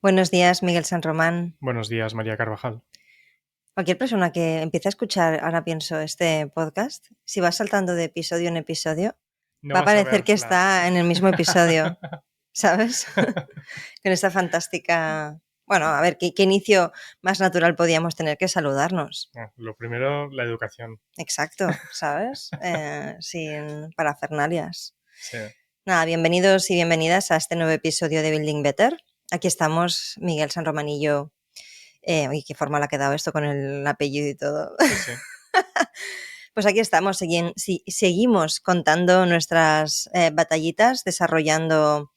Buenos días, Miguel San Román. Buenos días, María Carvajal. Cualquier persona que empiece a escuchar, ahora pienso, este podcast, si va saltando de episodio en episodio, No va a vas a parecer ver que la... está en el mismo episodio, ¿sabes? Con esta fantástica... Bueno, a ver, ¿qué inicio más natural podíamos tener que saludarnos? Lo primero, la educación. Exacto, ¿sabes? Sin parafernalias. Sí, Nada, bienvenidos y bienvenidas a este nuevo episodio de Building Better. Aquí estamos, Miguel San Román y yo. Oye, qué forma le ha quedado esto con el apellido y todo. sí. Pues aquí estamos, seguimos contando nuestras batallitas, desarrollando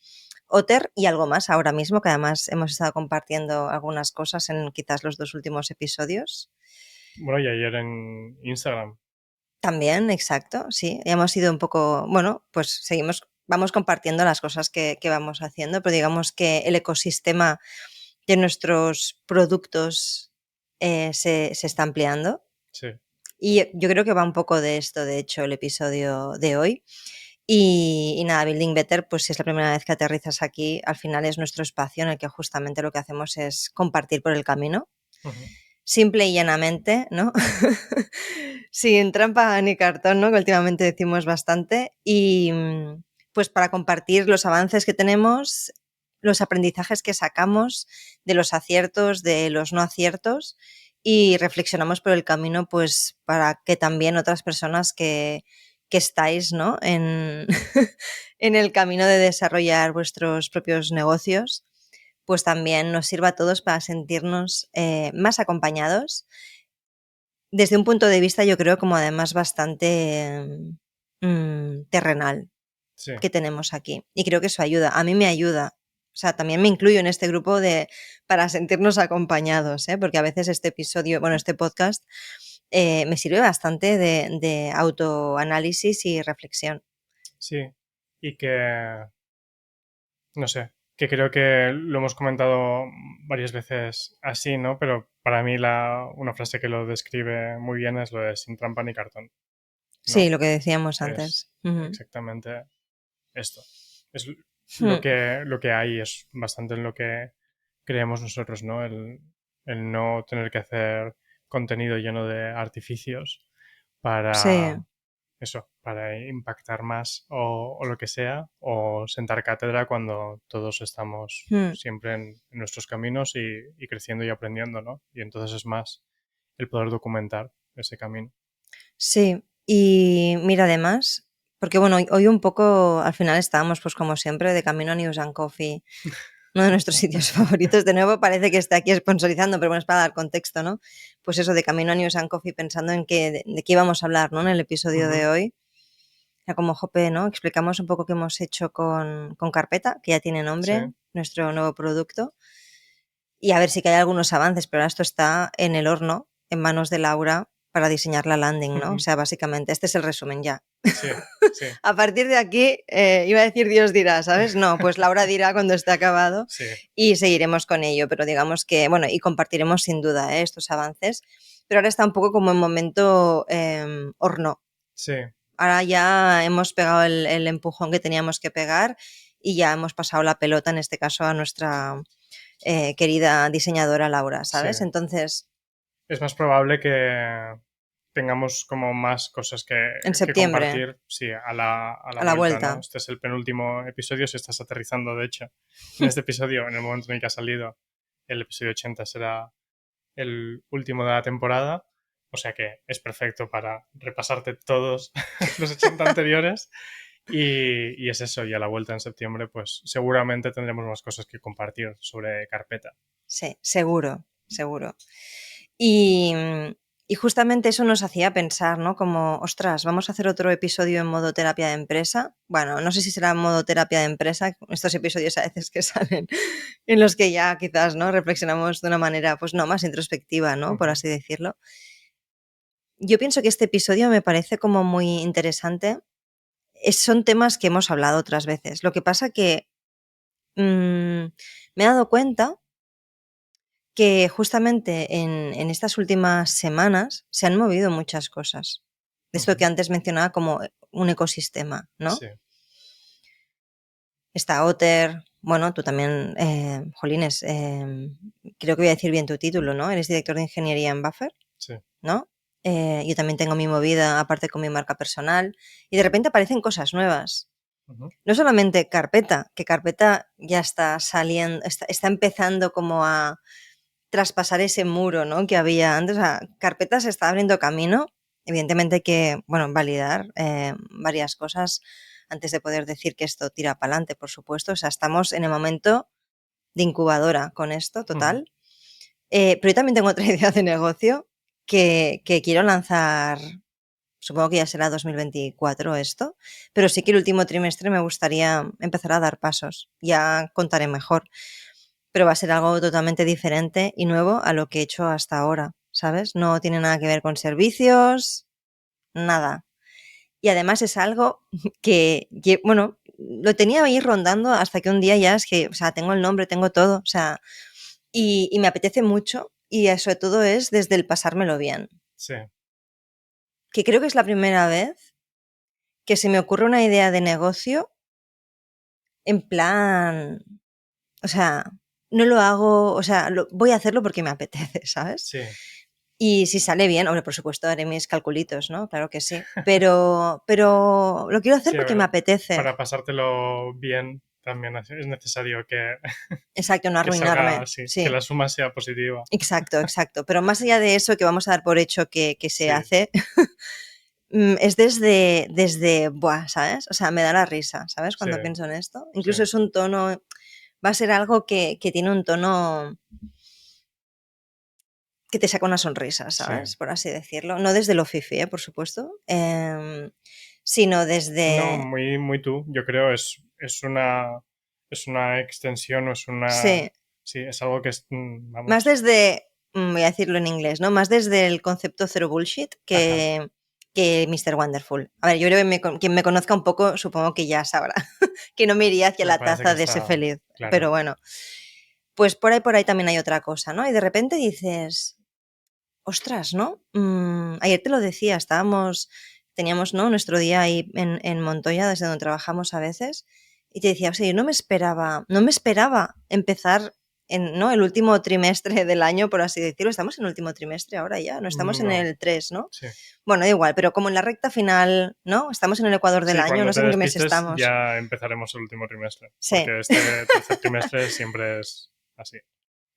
Otter y algo más ahora mismo, que además hemos estado compartiendo algunas cosas en quizás los 2 últimos episodios. Bueno, y ayer en Instagram. También, exacto, sí. Y hemos ido un poco, bueno, pues vamos compartiendo las cosas que vamos haciendo, pero digamos que el ecosistema de nuestros productos se está ampliando. Sí, Y yo creo que va un poco de esto, de hecho, el episodio de hoy. Y nada, Building Better, pues si es la primera vez que aterrizas aquí, al final es nuestro espacio en el que justamente lo que hacemos es compartir por el camino, ujú, simple y llanamente, ¿no? Sin trampa ni cartón, ¿no? Que últimamente decimos bastante. Y pues para compartir los avances que tenemos, los aprendizajes que sacamos de los aciertos, de los no aciertos y reflexionamos por el camino, pues para que también otras personas que estáis, ¿no? En el camino de desarrollar vuestros propios negocios, pues también nos sirva a todos para sentirnos más acompañados desde un punto de vista, yo creo, como además bastante terrenal sí. que tenemos aquí. Y creo que eso ayuda. A mí me ayuda. O sea, también me incluyo en este grupo para sentirnos acompañados, ¿eh? Porque a veces este episodio, bueno, este podcast me sirve bastante de autoanálisis y reflexión. Sí. Y no sé, que creo que lo hemos comentado varias veces así, ¿no? Pero para mí una frase que lo describe muy bien es lo de sin trampa ni cartón, Sí, ¿no? lo que decíamos Es antes. Ujú. exactamente esto. Es Hmm. lo que hay, es bastante en lo que creemos nosotros, ¿no? El no tener que hacer contenido lleno de artificios Sí. para eso, para impactar más o lo que sea, o sentar cátedra cuando todos estamos Hmm. siempre en nuestros caminos y creciendo y aprendiendo, ¿no? Y entonces es más el poder documentar ese camino. Sí, y mira, además, porque bueno, hoy un poco al final estábamos, pues como siempre, de camino a News and Coffee, uno de nuestros sitios favoritos. De nuevo parece que está aquí sponsorizando, pero bueno, es para dar contexto, ¿no? Pues eso, de camino a News and Coffee, pensando en de qué íbamos a hablar, ¿no? En el episodio de Ujú, hoy. Era como, jope, ¿no? Explicamos un poco qué hemos hecho con Carpeta, que ya tiene sí, nombre, nuestro nuevo producto, y a ver si que hay algunos avances, pero ahora esto está en el horno, en manos de Laura, para diseñar la landing, ¿no? O ujú, sea, básicamente, este es el resumen ya. sí, sí, A partir de aquí, iba a decir Dios dirá, ¿sabes? No, pues Laura dirá cuando esté acabado sí, y seguiremos con ello, pero digamos que, bueno, y compartiremos sin duda estos avances, pero ahora está un poco como en momento horno. sí. Ahora ya hemos pegado el empujón que teníamos que pegar y ya hemos pasado la pelota, en este caso, a nuestra querida diseñadora Laura, Sí, ¿sabes? Entonces, es más probable que tengamos como más cosas en que septiembre, compartir, sí, a la a la vuelta, ¿no? vuelta. Este es el penúltimo episodio, si estás aterrizando, de hecho. En este episodio, en el momento en el que ha salido, el episodio 80 será el último de la temporada, o sea que es perfecto para repasarte todos los 80 anteriores. Y es eso, y a la vuelta en septiembre, pues seguramente tendremos más cosas que compartir sobre carpeta. Sí, seguro, seguro. Y, y justamente eso nos hacía pensar, ¿no? Como, ostras, vamos a hacer otro episodio en modo terapia de empresa. Bueno, no sé si será en modo terapia de empresa, estos episodios a veces que salen en los que ya quizás, ¿no? Reflexionamos de una manera, pues no, más introspectiva, ¿no? Por Ujú, así decirlo. Yo pienso que este episodio me parece como muy interesante. Son temas que hemos hablado otras veces. Lo que pasa que me he dado cuenta que justamente en estas últimas semanas se han movido muchas cosas. De esto que ujú, antes mencionaba como un ecosistema, ¿no? sí, Está Otter, bueno, tú también, Jolines, creo que voy a decir bien tu título, ¿no? Eres director de ingeniería en Buffer, Sí. ¿no? Yo también tengo mi movida, aparte con mi marca personal, y de repente aparecen cosas nuevas. Ujú. No solamente Carpeta, que Carpeta ya está saliendo, está empezando como a traspasar ese muro, ¿no? Que había antes. O sea, Carpeta se está abriendo camino. Evidentemente hay que, bueno, validar varias cosas antes de poder decir que esto tira para adelante, por supuesto. O sea, estamos en el momento de incubadora con esto, Ujú. total. Pero yo también tengo otra idea de negocio que quiero lanzar. Supongo que ya será 2024 esto, pero sí que el último trimestre me gustaría empezar a dar pasos. Ya contaré mejor, pero va a ser algo totalmente diferente y nuevo a lo que he hecho hasta ahora, ¿sabes? No tiene nada que ver con servicios, nada. Y además es algo bueno, lo tenía ahí rondando hasta que un día ya es que, o sea, tengo el nombre, tengo todo, o sea, y me apetece mucho y sobre todo es desde el pasármelo bien, Sí. que creo que es la primera vez que se me ocurre una idea de negocio en plan, o sea, no lo hago, o sea, voy a hacerlo porque me apetece, ¿sabes? Sí. Y si sale bien, hombre, por supuesto haré mis calculitos, ¿no? Claro que sí. Pero lo quiero hacer Sí, a porque me ver, apetece. para pasártelo bien también es necesario Exacto, no que salga arruinarme. así, que Sí, la suma sea positiva. exacto, exacto. Pero más allá de eso que vamos a dar por hecho que se Sí, hace, es buah, ¿sabes? O sea, me da la risa, ¿sabes? sí, Cuando pienso en esto. sí, Incluso es un tono, va a ser algo que tiene un tono que te saca una sonrisa, sí. ¿sabes? Por así decirlo. No desde lo fifi, por supuesto, sino No, desde... muy, muy tú, yo creo, es una extensión o es una... Sí, Sí, es algo que es, más vamos, desde, voy a decirlo en inglés, ¿no? Más desde el concepto cero bullshit ajá, que Mr. Wonderful. A ver, yo creo que quien me conozca un poco supongo que ya sabrá que no me iría hacia me la parece que taza de ese está feliz. Pero claro. bueno, pues por ahí también hay otra cosa, ¿no? Y de repente dices, ostras, ¿no? Ayer te lo decía, teníamos, ¿no? Nuestro día ahí en Montoya, desde donde trabajamos a veces, y te decía, o sea, yo no me esperaba empezar ¿no? El último trimestre del año, por así decirlo. Estamos en el último trimestre ahora ya, no estamos en No, el 3, ¿no? sí. Bueno, da igual, pero como en la recta final, ¿no? Estamos en el ecuador del Sí, año, cuando no te sé en qué mes despistes estamos. ya empezaremos el último trimestre, Sí, porque este tercer trimestre siempre es así.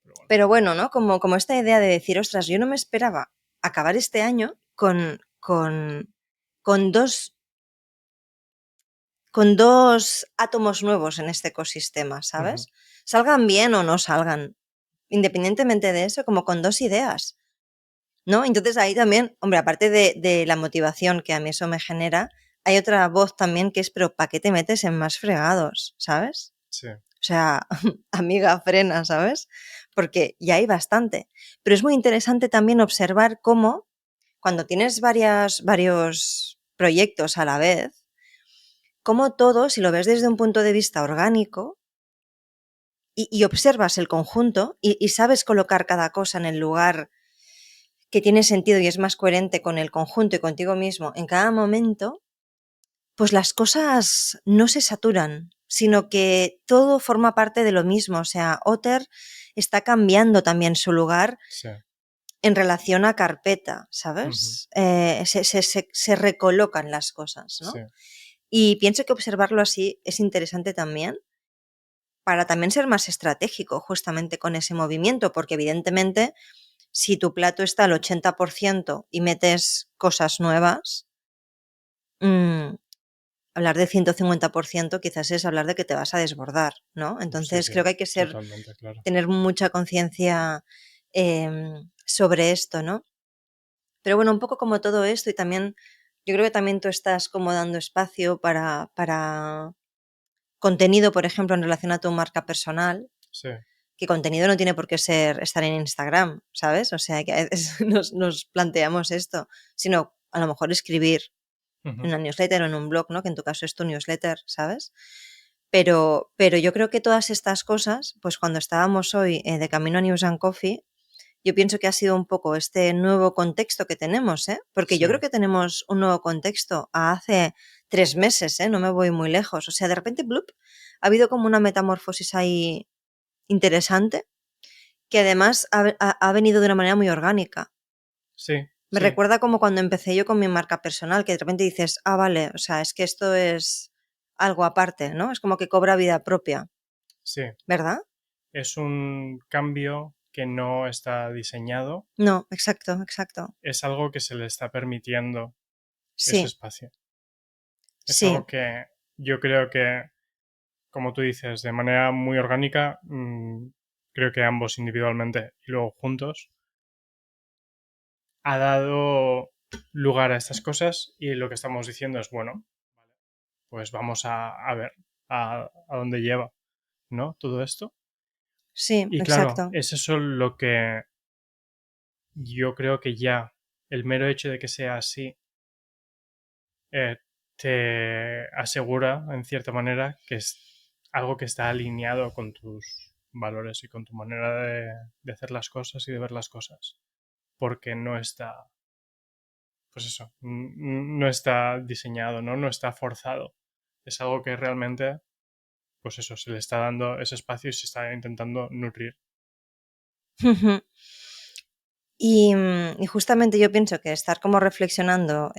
Pero bueno. pero bueno, ¿no? Como esta idea de decir, ostras, yo no me esperaba acabar este año con dos átomos nuevos en este ecosistema, Ujú. ¿sabes? Salgan bien o no salgan, independientemente de eso, como con dos ideas, ¿no? Entonces ahí también, hombre, aparte de la motivación que a mí eso me genera, hay otra voz también que es, pero ¿para qué te metes en más fregados? ¿Sabes? Sí. O sea, amiga, frena, ¿sabes? Porque ya hay bastante. Pero es muy interesante también observar cómo cuando tienes varios proyectos a la vez, cómo todo, si lo ves desde un punto de vista orgánico y observas el conjunto y sabes colocar cada cosa en el lugar que tiene sentido y es más coherente con el conjunto y contigo mismo en cada momento, pues las cosas no se saturan, sino que todo forma parte de lo mismo. O sea, Otter está cambiando también su lugar Sí. en relación a Carpeta, Ujú. ¿sabes? Se recolocan las cosas, Sí. ¿no? Y pienso que observarlo así es interesante también para también ser más estratégico justamente con ese movimiento, porque evidentemente si tu plato está al 80% y metes cosas nuevas, mmm, hablar de 150% quizás es hablar de que te vas a desbordar, ¿no? Sí, Entonces sí, creo que hay que totalmente, claro. tener mucha conciencia sobre esto, ¿no? Pero bueno, un poco como todo esto y también, yo creo que también tú estás como dando espacio para contenido, por ejemplo, en relación a tu marca personal, Sí. que contenido no tiene por qué ser estar en Instagram, ¿sabes? O sea, que a veces nos planteamos esto, sino a lo mejor escribir en Ujú. una newsletter o en un blog, ¿no? Que en tu caso es tu newsletter, ¿sabes? Pero yo creo que todas estas cosas, pues cuando estábamos hoy de camino a News and Coffee, yo pienso que ha sido un poco este nuevo contexto que tenemos, ¿eh? Porque yo Sí, creo que tenemos un nuevo contexto a hace 3 meses, ¿eh? No me voy muy lejos. O sea, de repente, ¡blup! Ha habido como una metamorfosis ahí interesante que además ha venido de una manera muy orgánica. sí, Me sí, recuerda como cuando empecé yo con mi marca personal, que de repente dices, ah, vale, o sea, es que esto es algo aparte, ¿no? Es como que cobra vida propia, sí. ¿verdad? Es un cambio que no está diseñado, No, exacto, exacto. es algo que se le está permitiendo ese Sí, espacio. Es sí. algo que yo creo que, como tú dices, de manera muy orgánica, creo que ambos individualmente y luego juntos, ha dado lugar a estas cosas y lo que estamos diciendo es, bueno, pues vamos a ver a dónde lleva, ¿no? Todo esto. Sí, Y claro, exacto. es eso lo que yo creo que ya el mero hecho de que sea así eh, te asegura, en cierta manera, que es algo que está alineado con tus valores y con tu manera de hacer las cosas y de ver las cosas. Porque no está, pues eso, no está diseñado, ¿no? No está forzado. Es algo que realmente, pues eso, se le está dando ese espacio y se está intentando nutrir. Y justamente yo pienso que estar como reflexionando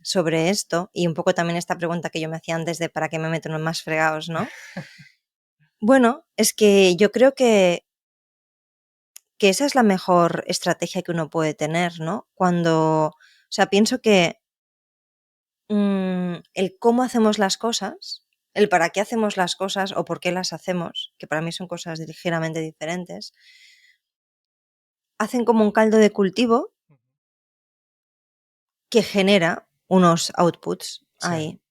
sobre esto y un poco también esta pregunta que yo me hacía antes de para qué me meto en más fregados, ¿no? Bueno, es que yo creo que esa es la mejor estrategia que uno puede tener, ¿no? Cuando, o sea, pienso que el cómo hacemos las cosas, el para qué hacemos las cosas o por qué las hacemos, que para mí son cosas ligeramente diferentes, hacen como un caldo de cultivo que genera unos outputs Sí, ahí.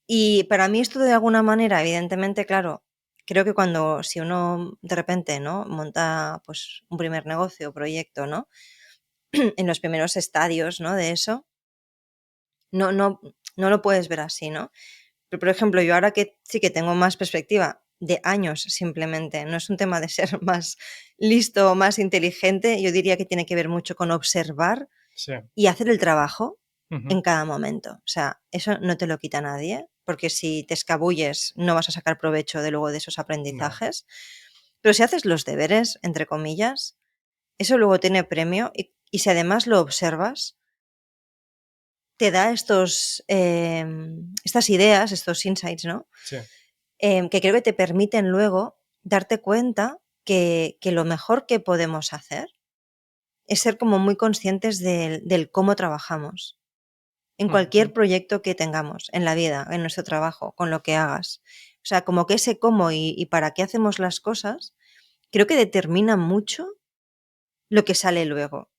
Y para mí esto de alguna manera, evidentemente, claro, creo que cuando si uno de repente, ¿no? Monta pues un primer negocio o proyecto, ¿no? En los primeros estadios, ¿no? De eso, no, no, no lo puedes ver así, ¿no? Pero, por ejemplo, yo ahora que sí que tengo más perspectiva de años simplemente, no es un tema de ser más listo o más inteligente, yo diría que tiene que ver mucho con observar sí. y hacer el trabajo Ujú. en cada momento. O sea, eso no te lo quita nadie, porque si te escabulles no vas a sacar provecho de luego de esos No, aprendizajes. Pero si haces los deberes, entre comillas, eso luego tiene premio y si además lo observas, te da estas ideas, estos insights, ¿no? sí. Que creo que te permiten luego darte cuenta que lo mejor que podemos hacer es ser como muy conscientes del cómo trabajamos en cualquier Ujú. proyecto que tengamos en la vida, en nuestro trabajo, con lo que hagas. O sea, como que ese cómo y para qué hacemos las cosas, creo que determina mucho lo que sale luego.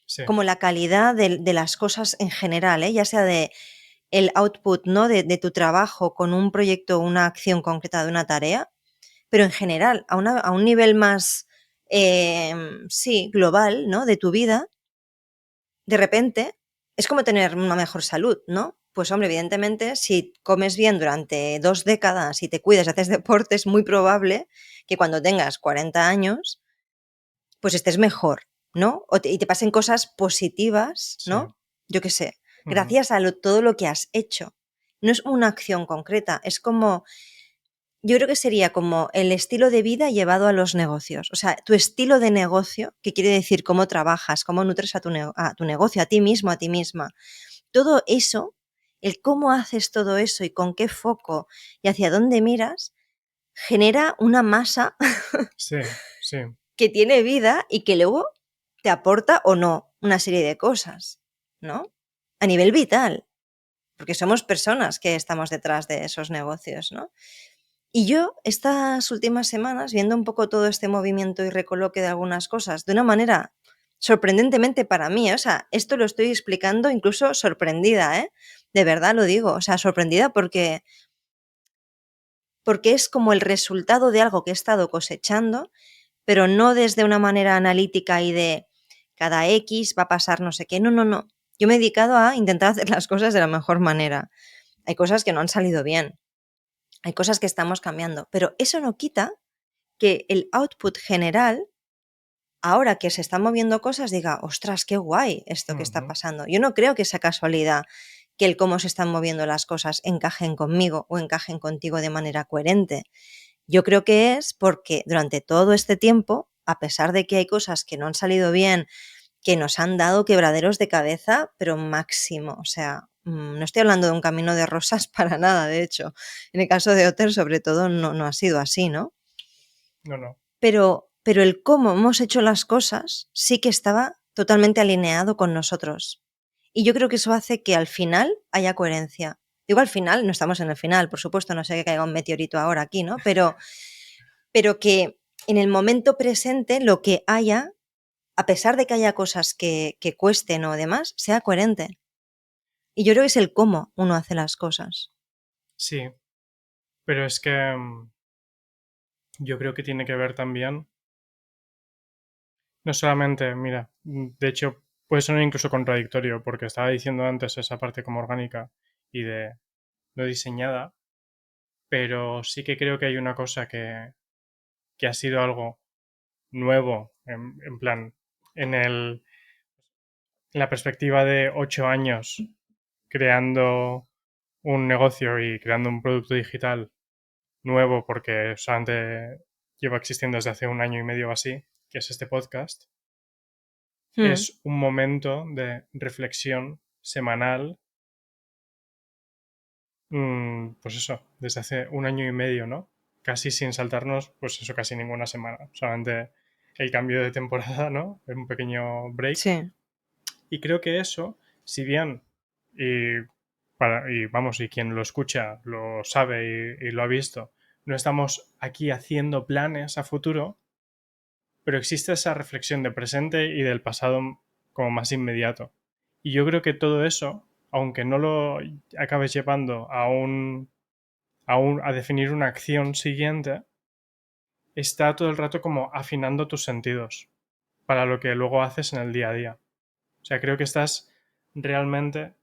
Sí, Como la calidad de las cosas en general, ¿eh? Ya sea de el output, ¿no? De tu trabajo con un proyecto, una acción concreta de una tarea, pero en general, a un nivel más, sí, global, ¿no? De tu vida, de repente es como tener una mejor salud, ¿no? Pues hombre, evidentemente, si comes bien durante 2 décadas y te cuidas, haces deporte, es muy probable que cuando tengas 40 años, pues estés mejor, ¿no? Y te pasen cosas positivas, sí. ¿no? Yo qué sé, Ujú. gracias a todo lo que has hecho. No es una acción concreta, es como, yo creo que sería como el estilo de vida llevado a los negocios. O sea, tu estilo de negocio, que quiere decir cómo trabajas, cómo nutres a tu negocio, a ti mismo, a ti misma. Todo eso, el cómo haces todo eso y con qué foco y hacia dónde miras, genera una masa Sí, sí, que tiene vida y que luego te aporta o no una serie de cosas, ¿no? A nivel vital, porque somos personas que estamos detrás de esos negocios, ¿no? Y yo estas últimas semanas, viendo un poco todo este movimiento y recoloque de algunas cosas, de una manera sorprendentemente para mí, o sea, esto lo estoy explicando incluso sorprendida, ¿eh? De verdad lo digo, o sea, sorprendida porque es como el resultado de algo que he estado cosechando, pero no desde una manera analítica y de cada X va a pasar no sé qué. No, no, no. Yo me he dedicado a intentar hacer las cosas de la mejor manera. Hay cosas que no han salido bien, hay cosas que estamos cambiando, pero eso no quita que el output general ahora que se están moviendo cosas, diga, ostras, qué guay esto que está pasando. Yo no creo que sea casualidad que el cómo se están moviendo las cosas encajen conmigo o encajen contigo de manera coherente. Yo creo que es porque durante todo este tiempo, a pesar de que hay cosas que no han salido bien, que nos han dado quebraderos de cabeza, pero máximo. O sea, no estoy hablando de un camino de rosas para nada, de hecho. En el caso de Otter, sobre todo, no ha sido así, ¿no? No. Pero el cómo hemos hecho las cosas sí que estaba totalmente alineado con nosotros. Y yo creo que eso hace que al final haya coherencia. Digo al final, no estamos en el final, por supuesto, no sé que caiga un meteorito ahora aquí, ¿no? Pero que en el momento presente lo que haya, a pesar de que haya cosas que cuesten o demás, sea coherente. Y yo creo que es el cómo uno hace las cosas. Sí, pero es que yo creo que tiene que ver también, no solamente, mira, de hecho puede sonar incluso contradictorio, porque estaba diciendo antes esa parte como orgánica y de no diseñada, pero sí que creo que hay una cosa que ha sido algo nuevo, en plan, en en la perspectiva de 8 años creando un negocio y creando un producto digital nuevo, porque solamente lleva existiendo desde hace un año y medio o así, que es este podcast, Hmm. es un momento de reflexión semanal, pues eso, desde hace un año y medio, ¿no? Casi sin saltarnos, pues eso, casi ninguna semana, solamente el cambio de temporada, ¿no? Un pequeño break. Sí. Y creo que eso, si bien, y, y vamos, y quien lo escucha lo sabe y lo ha visto, no estamos aquí haciendo planes a futuro, pero existe esa reflexión de presente y del pasado como más inmediato. Y yo creo que todo eso, aunque no lo acabes llevando a definir una acción siguiente, está todo el rato como afinando tus sentidos para lo que luego haces en el día a día. O sea, creo que estás realmente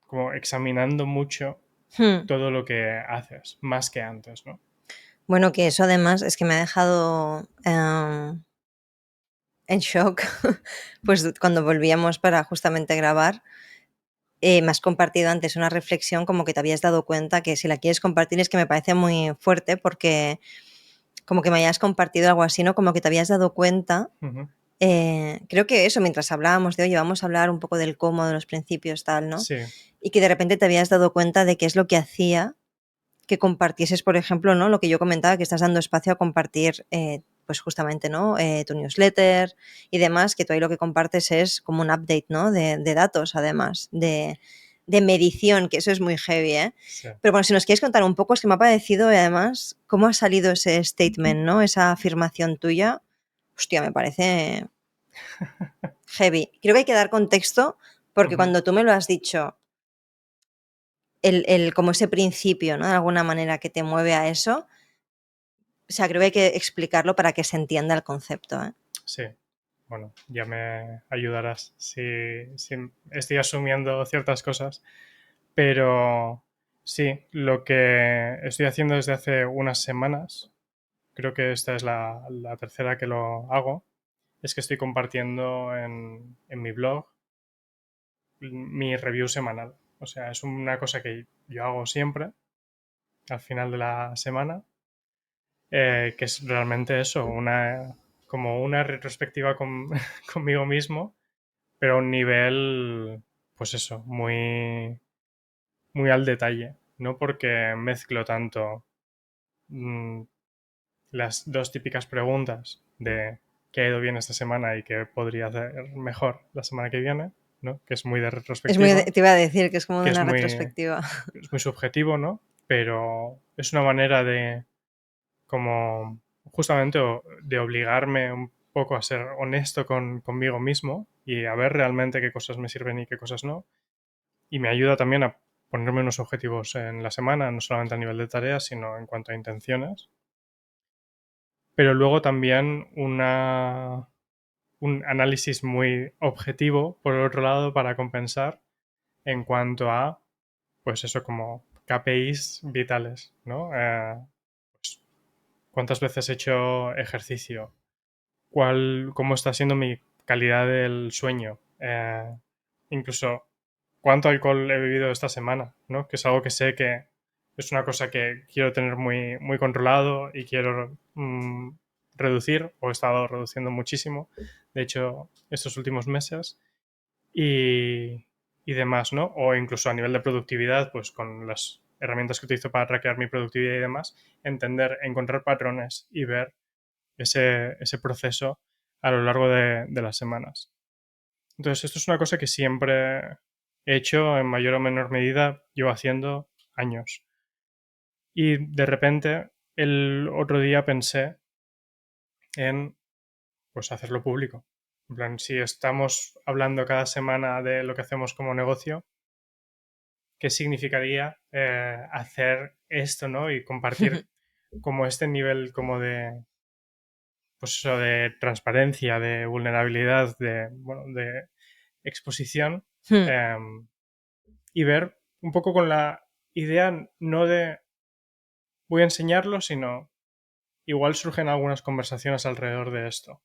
como examinando mucho Hmm. todo lo que haces, más que antes, ¿no? Bueno, que eso además es que me ha dejado en shock, pues cuando volvíamos para justamente grabar, me has compartido antes una reflexión como que te habías dado cuenta que si la quieres compartir es que me parece muy fuerte porque como que me hayas compartido algo así, ¿no? Como que te habías dado cuenta. Ujú. Creo que eso, mientras hablábamos de, oye, vamos a hablar un poco del cómo, de los principios, tal, ¿no? Sí, Y que de repente te habías dado cuenta de qué es lo que hacía que compartieses, por ejemplo, ¿no? Lo que yo comentaba, que estás dando espacio a compartir, pues justamente, ¿no? Tu newsletter y demás, que tú ahí lo que compartes es como un update, ¿no? De datos, además, de medición, que eso es muy heavy, ¿eh? sí. Pero bueno, si nos quieres contar un poco, es que me ha parecido, además, cómo ha salido ese statement, ¿no? Esa afirmación tuya, hostia, me parece heavy. Creo que hay que dar contexto, porque Ujú. cuando tú me lo has dicho, como ese principio, ¿no? De alguna manera que te mueve a eso, o sea, creo que hay que explicarlo para que se entienda el concepto, ¿eh? Sí, bueno, ya me ayudarás si estoy asumiendo ciertas cosas, pero sí, lo que estoy haciendo desde hace unas semanas, creo que esta es la tercera que lo hago, es que estoy compartiendo en mi blog mi review semanal. O sea, es una cosa que yo hago siempre al final de la semana, que es realmente eso, como una retrospectiva conmigo mismo, pero a un nivel, pues eso, muy al detalle, ¿no? Porque mezclo tanto mm, las dos típicas preguntas de qué ha ido bien esta semana y qué podría hacer mejor la semana que viene, ¿no? Que es muy de Es muy, retrospectiva, te iba a decir que es como que de una retrospectiva. es muy subjetivo, ¿no? Pero es una manera de como justamente de obligarme un poco a ser honesto conmigo mismo y a ver realmente qué cosas me sirven y qué cosas no. Y me ayuda también a ponerme unos objetivos en la semana, no solamente a nivel de tareas, sino en cuanto a intenciones. Pero luego también un análisis muy objetivo, por el otro lado, para compensar en cuanto a, pues eso, como KPIs vitales, ¿no? Pues, ¿cuántas veces he hecho ejercicio? cómo está siendo mi calidad del sueño. Incluso cuánto alcohol he bebido esta semana, ¿no? Que es algo que sé que es una cosa que quiero tener muy, muy controlado y quiero reducir, o he estado reduciendo muchísimo, de hecho, estos últimos meses, y demás, ¿no? O incluso a nivel de productividad, pues con las herramientas que utilizo para traquear mi productividad y demás, encontrar patrones y ver ese proceso a lo largo de las semanas. Entonces, esto es una cosa que siempre he hecho en mayor o menor medida, llevo haciendo años. Y de repente, el otro día pensé en pues hacerlo público. En plan, si estamos hablando cada semana de lo que hacemos como negocio, ¿qué significaría hacer esto, ¿no? Y compartir como este nivel como de, pues eso, de transparencia, de vulnerabilidad, de exposición, Hmm. eh, y ver un poco con la idea no de voy a enseñarlo, sino igual surgen algunas conversaciones alrededor de esto,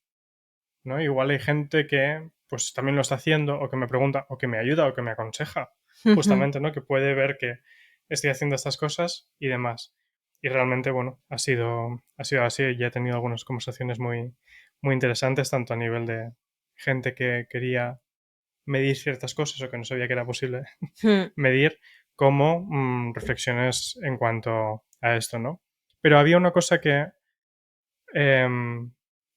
¿no? Igual hay gente que pues también lo está haciendo o que me pregunta o que me ayuda o que me aconseja, justamente, ¿no? Que puede ver que estoy haciendo estas cosas y demás. Y realmente, bueno, ha sido así. Ya he tenido algunas conversaciones muy, muy interesantes, tanto a nivel de gente que quería medir ciertas cosas o que no sabía que era posible Hmm. medir, como reflexiones en cuanto a esto, ¿no? Pero había una cosa que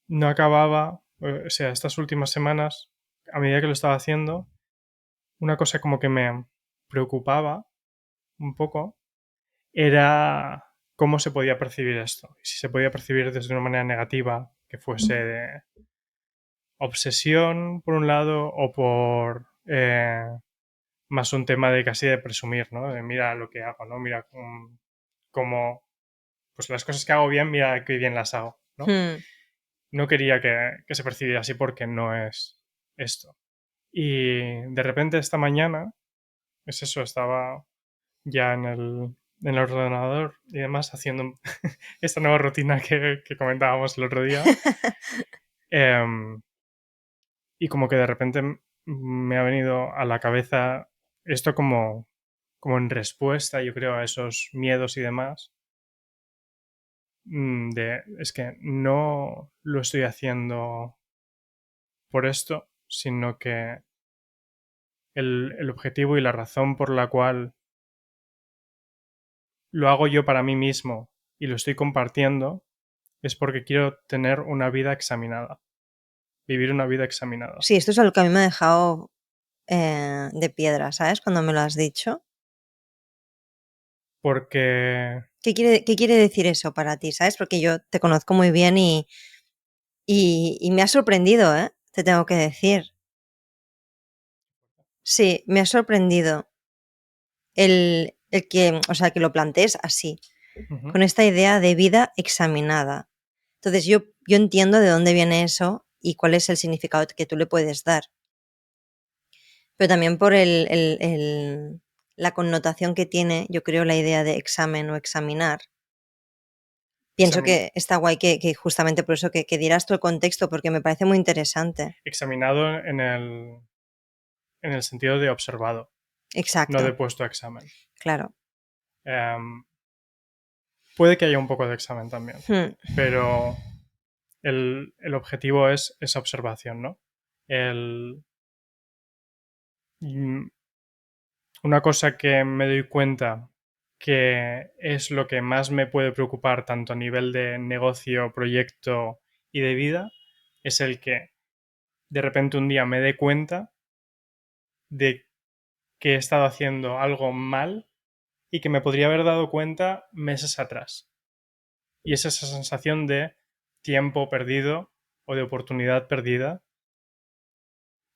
no acababa, o sea, estas últimas semanas, a medida que lo estaba haciendo, una cosa como que me preocupaba un poco era cómo se podía percibir esto. Si se podía percibir desde una manera negativa, que fuese de obsesión, por un lado, o por más un tema de casi de presumir, ¿no? De mira lo que hago, ¿no? Mira cómo, pues las cosas que hago bien, mira qué bien las hago, ¿no? Hmm. No quería que se percibiera así porque no es esto. Y de repente esta mañana, es eso, estaba ya en el ordenador y demás haciendo esta nueva rutina que comentábamos el otro día. em, y como que de repente me ha venido a la cabeza esto como en respuesta, yo creo, a esos miedos y demás. Es que no lo estoy haciendo por esto, sino que el objetivo y la razón por la cual lo hago yo para mí mismo y lo estoy compartiendo es porque quiero tener una vida examinada, vivir una vida examinada. Sí, esto es algo que a mí me ha dejado de piedra, ¿sabes? Cuando me lo has dicho. Porque Qué quiere decir eso para ti, sabes? Porque yo te conozco muy bien y me ha sorprendido, ¿eh? Te tengo que decir. Sí, me ha sorprendido el que, o sea, que lo plantees así, ujú, con esta idea de vida examinada. Entonces yo entiendo de dónde viene eso y cuál es el significado que tú le puedes dar. Pero también por la connotación que tiene, yo creo, la idea de examen o examinar. Pienso examin- que está guay que justamente por eso que dieras todo el contexto, porque me parece muy interesante. examinado en el sentido de observado, no de Exacto, puesto a examen. claro. Em, Puede que haya un poco de examen también, Hmm. pero el objetivo es esa observación, ¿no? El, mm, una cosa que me doy cuenta que es lo que más me puede preocupar tanto a nivel de negocio, proyecto y de vida, es el que de repente un día me dé cuenta de que he estado haciendo algo mal y que me podría haber dado cuenta meses atrás. Y es esa sensación de tiempo perdido o de oportunidad perdida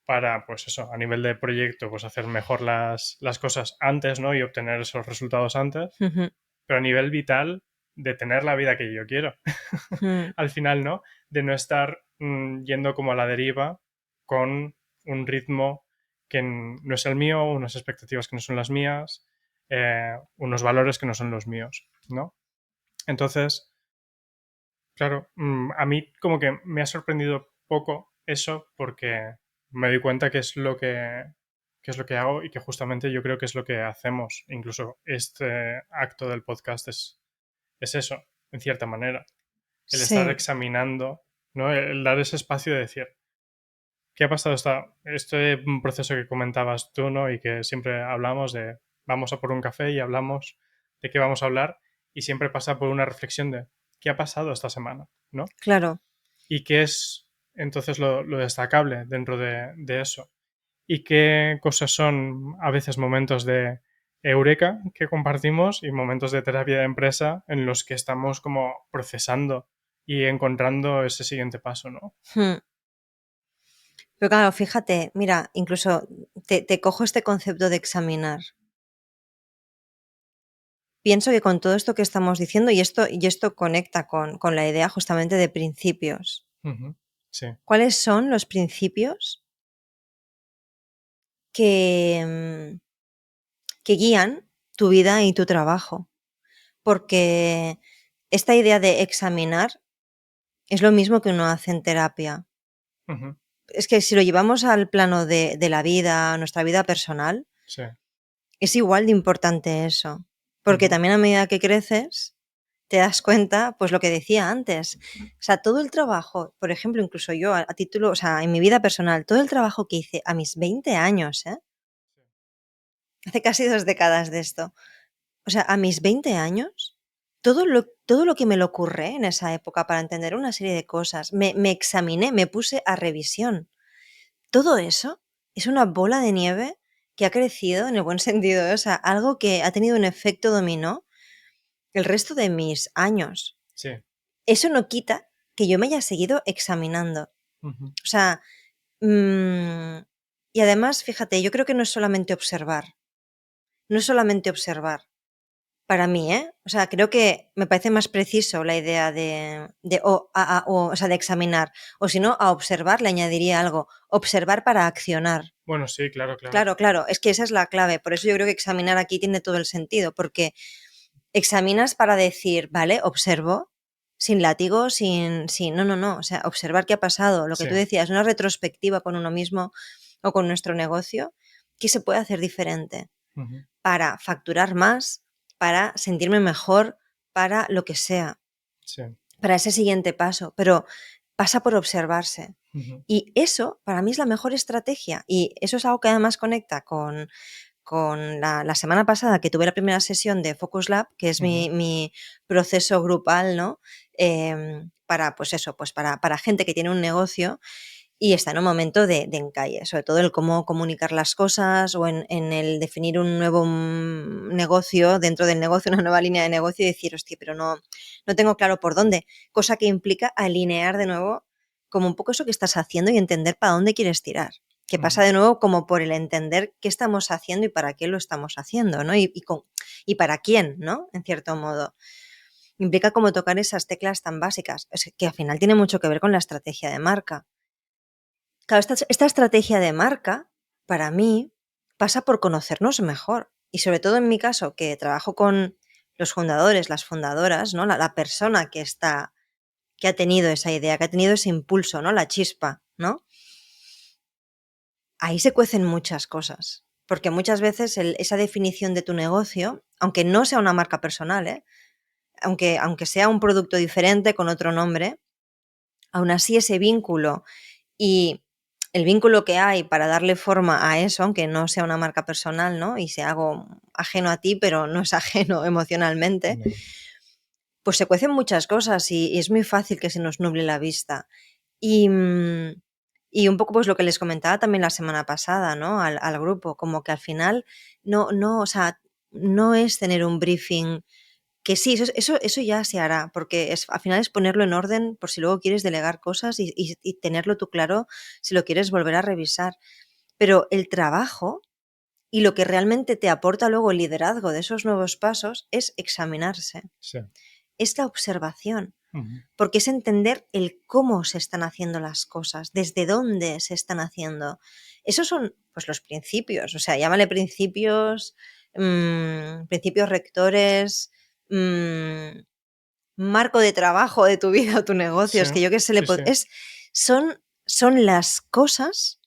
para, pues eso, a nivel de proyecto, pues hacer mejor las cosas antes, ¿no? Y obtener esos resultados antes, Ujú. pero a nivel vital de tener la vida que yo quiero. Mm. Al final, ¿no? De no estar yendo como a la deriva con un ritmo que no es el mío, unas expectativas que no son las mías, unos valores que no son los míos, ¿no? Entonces, Claro, a mí como que me ha sorprendido poco eso porque me doy cuenta que es lo que hago y que justamente yo creo que es lo que hacemos. Incluso este acto del podcast es eso, en cierta manera. El estar Sí, examinando, ¿no? El dar ese espacio de decir, ¿qué ha pasado este proceso que comentabas tú, ¿no? Y que siempre hablamos de, vamos a por un café y hablamos de qué vamos a hablar y siempre pasa por una reflexión de, ¿qué ha pasado esta semana? ¿No? claro. ¿Y qué es entonces lo destacable dentro de eso? ¿Y qué cosas son a veces momentos de eureka que compartimos y momentos de terapia de empresa en los que estamos como procesando y encontrando ese siguiente paso, ¿no? Hmm. Pero claro, fíjate, mira, incluso te cojo este concepto de examinar. Pienso que con todo esto que estamos diciendo, y esto conecta con la idea justamente de principios. Ujú. Sí. ¿Cuáles son los principios que, que guían tu vida y tu trabajo? Porque esta idea de examinar es lo mismo que uno hace en terapia. Ujú. Es que si lo llevamos al plano de la vida, nuestra vida personal, Sí. es igual de importante eso. Porque Ujú. también a medida que creces, te das cuenta, pues lo que decía antes. O sea, todo el trabajo, por ejemplo, incluso yo a título, o sea, en mi vida personal, todo el trabajo que hice a mis 20 años, ¿eh? Hace casi 2 décadas de esto. O sea, a mis 20 años, todo lo que me lo ocurre en esa época para entender una serie de cosas, me examiné, me puse a revisión. Todo eso es una bola de nieve que ha crecido en el buen sentido, ¿eh? O sea, algo que ha tenido un efecto dominó el resto de mis años. Sí. Eso no quita que yo me haya seguido examinando. Ujú. O sea, y además, fíjate, yo creo que no es solamente observar, no es solamente observar. Para mí, ¿eh? O sea, creo que me parece más preciso la idea o sea, de examinar. O si no, a observar le añadiría algo. Observar para accionar. Bueno, sí, claro, claro. Claro, claro, es que esa es la clave. Por eso yo creo que examinar aquí tiene todo el sentido, porque examinas para decir, vale, observo, sin látigo, no, no, no. O sea, observar qué ha pasado. Lo que Sí. tú decías, una retrospectiva con uno mismo o con nuestro negocio, ¿qué se puede hacer diferente? Ujú. Para facturar más, para sentirme mejor, para lo que sea, Sí. para ese siguiente paso, pero pasa por observarse. Ujú. Y eso para mí es la mejor estrategia y eso es algo que además conecta con la semana pasada que tuve la primera sesión de Focus Lab, que es Ujú. mi proceso grupal, ¿no? Para, pues eso, pues para gente que tiene un negocio y está en un momento de encalle, sobre todo el cómo comunicar las cosas o en el definir un nuevo negocio, dentro del negocio, una nueva línea de negocio y decir, hostia, pero no tengo claro por dónde. Cosa que implica alinear de nuevo como un poco eso que estás haciendo y entender para dónde quieres tirar. Que pasa Ujú. de nuevo como por el entender qué estamos haciendo y para qué lo estamos haciendo, ¿no? Y para quién, ¿no? En cierto modo. Implica como tocar esas teclas tan básicas, que al final tiene mucho que ver con la estrategia de marca. Claro, esta estrategia de marca, para mí, pasa por conocernos mejor. Y sobre todo en mi caso, que trabajo con los fundadores, las fundadoras, ¿no? La persona que ha tenido esa idea, que ha tenido ese impulso, ¿no? La chispa, ¿no? Ahí se cuecen muchas cosas. Porque muchas veces esa definición de tu negocio, aunque no sea una marca personal, ¿eh? Aunque sea un producto diferente con otro nombre, aún así ese vínculo y el vínculo que hay para darle forma a eso, aunque no sea una marca personal, ¿no? Y sea algo ajeno a ti, pero no es ajeno emocionalmente, No. pues se cuecen muchas cosas y es muy fácil que se nos nuble la vista. Y, y un poco pues lo que les comentaba también la semana pasada, ¿no? Al grupo, como que al final o sea, no es tener un briefing que sí, eso ya se hará, porque al final es ponerlo en orden por si luego quieres delegar cosas y tenerlo tú claro si lo quieres volver a revisar. Pero el trabajo y lo que realmente te aporta luego el liderazgo de esos nuevos pasos es examinarse, Sí. es la observación, Ujú. porque es entender el cómo se están haciendo las cosas, desde dónde se están haciendo. Esos son pues los principios, o sea, llámale principios, principios rectores, mm, marco de trabajo de tu vida o tu negocio. Sí, Es que yo que sé, sí, sí. son las cosas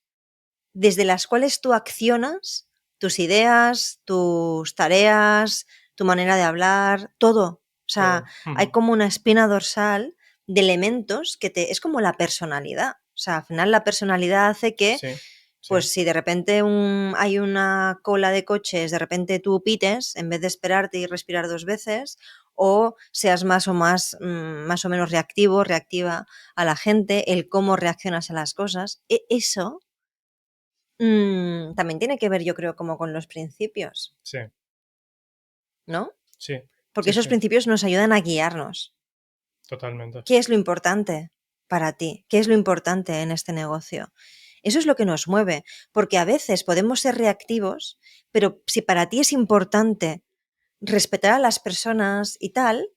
desde las cuales tú accionas tus ideas, tus tareas, tu manera de hablar, todo. O sea, Todo. hay como una espina dorsal de elementos es como la personalidad. O sea, al final la personalidad hace que, Sí, sí, pues si de repente hay una cola de coches, de repente tú pites en vez de esperarte y respirar 2 veces, o seas más o menos reactivo, reactiva a la gente, el cómo reaccionas a las cosas. Eso también tiene que ver, yo creo, como con los principios, sí, ¿no? sí, Porque sí, esos sí, principios nos ayudan a guiarnos. totalmente. ¿Qué es lo importante para ti? ¿Qué es lo importante en este negocio? Eso es lo que nos mueve, porque a veces podemos ser reactivos, pero si para ti es importante respetar a las personas y tal,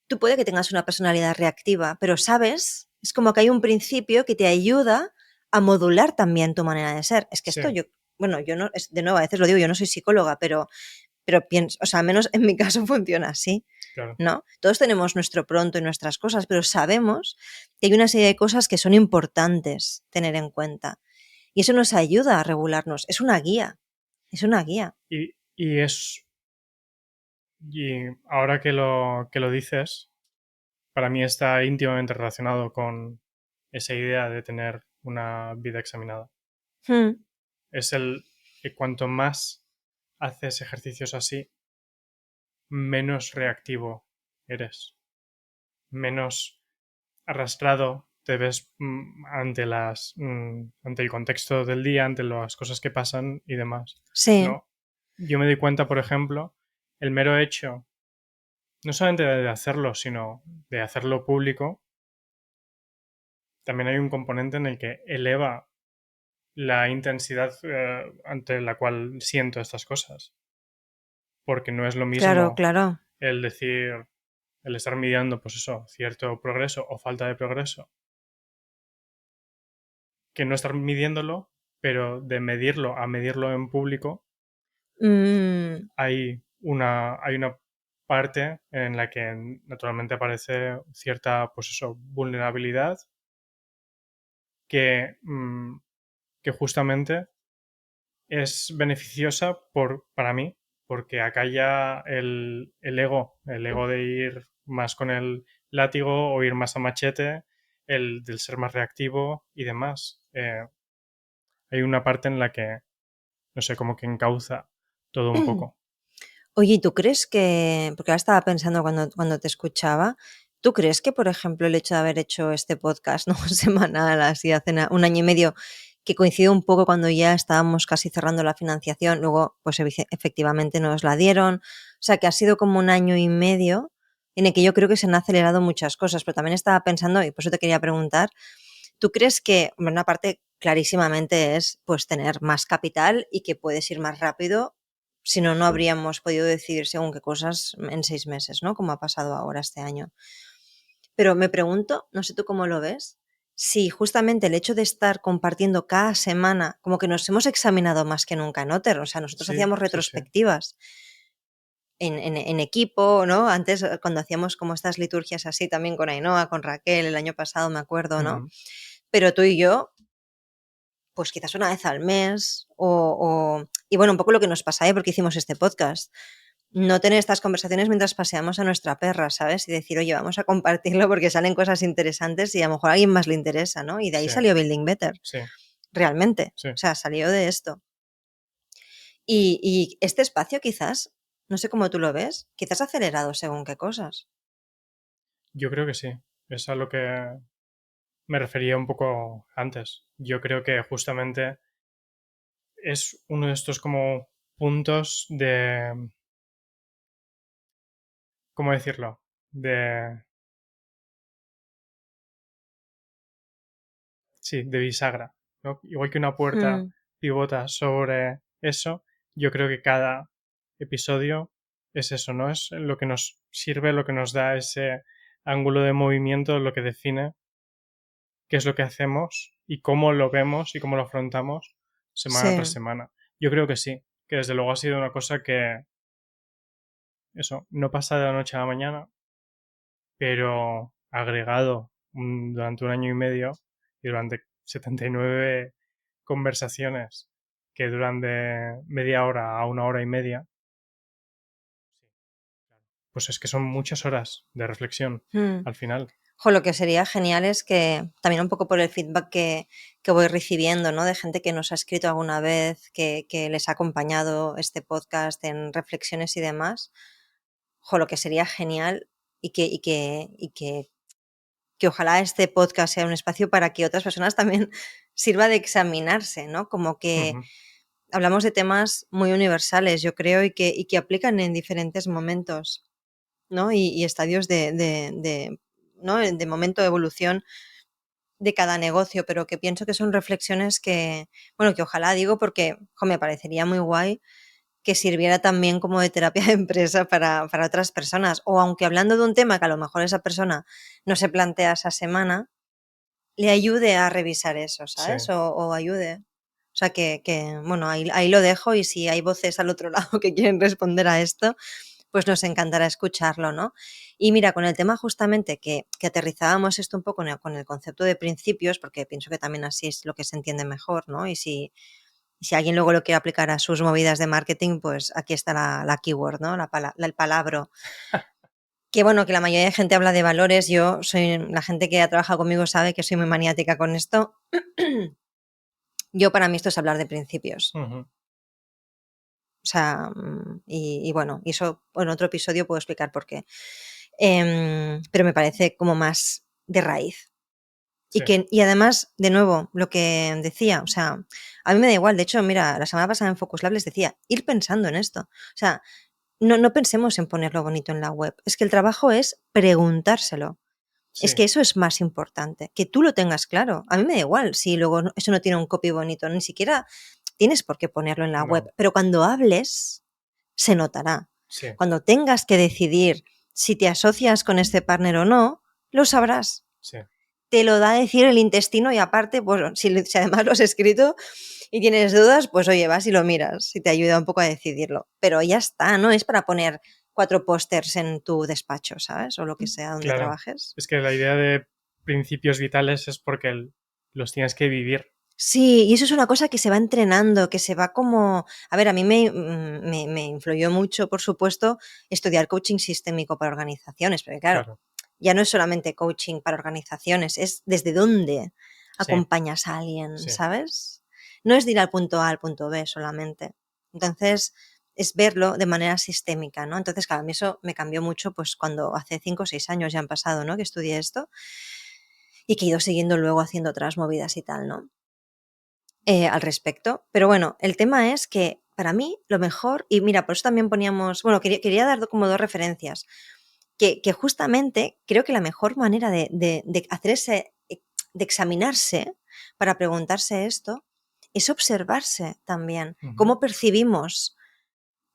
tú puede que tengas una personalidad reactiva, pero sabes, es como que hay un principio que te ayuda a modular también tu manera de ser. Es que Sí, esto bueno, yo no, de nuevo, a veces lo digo, yo no soy psicóloga, pero pienso, o sea, al menos en mi caso funciona así, claro. ¿no? Todos tenemos nuestro pronto y nuestras cosas, pero sabemos que hay una serie de cosas que son importantes tener en cuenta. Y eso nos ayuda a regularnos. Es una guía. Es una guía. Y es. Y ahora que lo dices, para mí está íntimamente relacionado con esa idea de tener una vida examinada. Hmm, Es el que cuanto más haces ejercicios así, menos reactivo eres, menos arrastrado te ves ante el contexto del día, ante las cosas que pasan y demás. sí, No, yo me doy cuenta, por ejemplo, el mero hecho, no solamente de hacerlo, sino de hacerlo público, también hay un componente en el que eleva la intensidad ante la cual siento estas cosas. Porque no es lo claro, mismo claro. el decir, el estar midiendo, pues eso, cierto progreso o falta de progreso, que no estar midiéndolo, pero de medirlo a medirlo en público, Mm, hay una parte en la que naturalmente aparece cierta, pues eso, vulnerabilidad que, que justamente es beneficiosa para mí, porque acalla el ego de ir más con el látigo o ir más a machete, el del ser más reactivo y demás. Hay una parte en la que, no sé, como que encauza todo un poco. Oye, ¿y tú crees que, porque ahora estaba pensando cuando te escuchaba, ¿tú crees que, por ejemplo, el hecho de haber hecho este podcast, ¿no? Semanal, así hace un año y medio, que coincidió un poco cuando ya estábamos casi cerrando la financiación, luego, pues efectivamente nos la dieron, o sea, que ha sido como un año y medio en el que yo creo que se han acelerado muchas cosas, pero también estaba pensando, y por eso te quería preguntar, ¿tú crees que, bueno, una parte clarísimamente es pues tener más capital y que puedes ir más rápido? Si no, no habríamos podido decidir según qué cosas en 6 meses, ¿no? Como ha pasado ahora este año. Pero me pregunto, no sé tú cómo lo ves, si justamente el hecho de estar compartiendo cada semana, como que nos hemos examinado más que nunca en Otter, o sea, nosotros Sí, hacíamos sí, sí. retrospectivas en equipo, ¿no? Antes, cuando hacíamos como estas liturgias así también con Ainhoa, con Raquel, el año pasado, me acuerdo, ¿no? Ujú. Pero tú y yo, pues quizás una vez al mes y bueno, un poco lo que nos pasa, porque hicimos este podcast. No tener estas conversaciones mientras paseamos a nuestra perra, ¿sabes? Y decir, oye, vamos a compartirlo porque salen cosas interesantes y a lo mejor a alguien más le interesa, ¿no? Y de ahí Sí, salió Building Better, sí, realmente. sí. O sea, salió de esto. Y este espacio quizás, no sé cómo tú lo ves, quizás ha acelerado según qué cosas. Yo creo que sí. Es a lo que me refería un poco antes. Yo creo que justamente es uno de estos como puntos de, ¿cómo decirlo? De, sí, de bisagra, ¿no? Igual que una puerta Hmm, pivota sobre eso, yo creo que cada episodio es eso, ¿no? Es lo que nos sirve, lo que nos da ese ángulo de movimiento, lo que define qué es lo que hacemos y cómo lo vemos y cómo lo afrontamos semana tras sí. semana. Yo creo que sí, que desde luego ha sido una cosa que, eso, no pasa de la noche a la mañana, pero agregado durante un año y medio y durante 79 conversaciones que duran de media hora a una hora y media, pues es que son muchas horas de reflexión Mm. al final. Lo que sería genial es que, también un poco por el feedback que voy recibiendo, ¿no? De gente que nos ha escrito alguna vez, que les ha acompañado este podcast en reflexiones y demás. Lo que sería genial y que ojalá este podcast sea un espacio para que otras personas también sirva de examinarse, ¿no? Como que Ujú. hablamos de temas muy universales, yo creo, y que aplican en diferentes momentos, ¿no? Y estadios ¿no? De momento de evolución de cada negocio, pero que pienso que son reflexiones que, bueno, que ojalá digo porque me parecería muy guay que sirviera también como de terapia de empresa para otras personas. O aunque hablando de un tema que a lo mejor esa persona no se plantea esa semana, le ayude a revisar eso, Sí, ¿sabes? O ayude. O sea que bueno, ahí lo dejo, y si hay voces al otro lado que quieren responder a esto, pues nos encantará escucharlo, ¿no? Y mira, con el tema justamente que aterrizábamos esto un poco con el concepto de principios, porque pienso que también así es lo que se entiende mejor, ¿no? Y si alguien luego lo quiere aplicar a sus movidas de marketing, pues aquí está la keyword, ¿no? El palabra. Que bueno, que la mayoría de gente habla de valores. La gente que ha trabajado conmigo sabe que soy muy maniática con esto. Para mí esto es hablar de principios. ujú, O sea, y bueno, y eso en otro episodio puedo explicar por qué. Pero me parece como más de raíz. sí, Y además, de nuevo, lo que decía, o sea, a mí me da igual. De hecho, mira, la semana pasada en Focus Lab les decía, ir pensando en esto. O sea, no pensemos en ponerlo bonito en la web. Es que el trabajo es preguntárselo. Es sí, que eso es más importante, que tú lo tengas claro. A mí me da igual si luego eso no tiene un copy bonito, ni siquiera tienes por qué ponerlo en la web, no, pero cuando hables se notará. sí, Cuando tengas que decidir si te asocias con este partner o no, lo sabrás. sí. Te lo da a decir el intestino, y aparte, pues si además lo has escrito y tienes dudas, pues oye, vas y lo miras y te ayuda un poco a decidirlo. Pero ya está, no es para poner 4 pósters en tu despacho, ¿sabes? O lo que sea donde Claro. trabajes. Es que la idea de principios vitales es porque los tienes que vivir. Sí, y eso es una cosa que se va entrenando, que se va como... A ver, a mí me influyó mucho, por supuesto, estudiar coaching sistémico para organizaciones, porque claro, Claro. ya no es solamente coaching para organizaciones, es desde dónde Sí, acompañas a alguien, sí. ¿sabes? No es de ir al punto A al punto B solamente. Entonces, es verlo de manera sistémica, ¿no? Entonces, claro, a mí eso me cambió mucho, pues cuando hace 5 o 6 años ya han pasado, ¿no? Que estudié esto y que he ido siguiendo luego haciendo otras movidas y tal, ¿no? Al respecto. Pero bueno, el tema es que para mí lo mejor, y mira, por eso también poníamos, bueno, quería dar como 2 referencias, que justamente creo que la mejor manera de hacer de examinarse para preguntarse esto, es observarse también, Ujú. cómo percibimos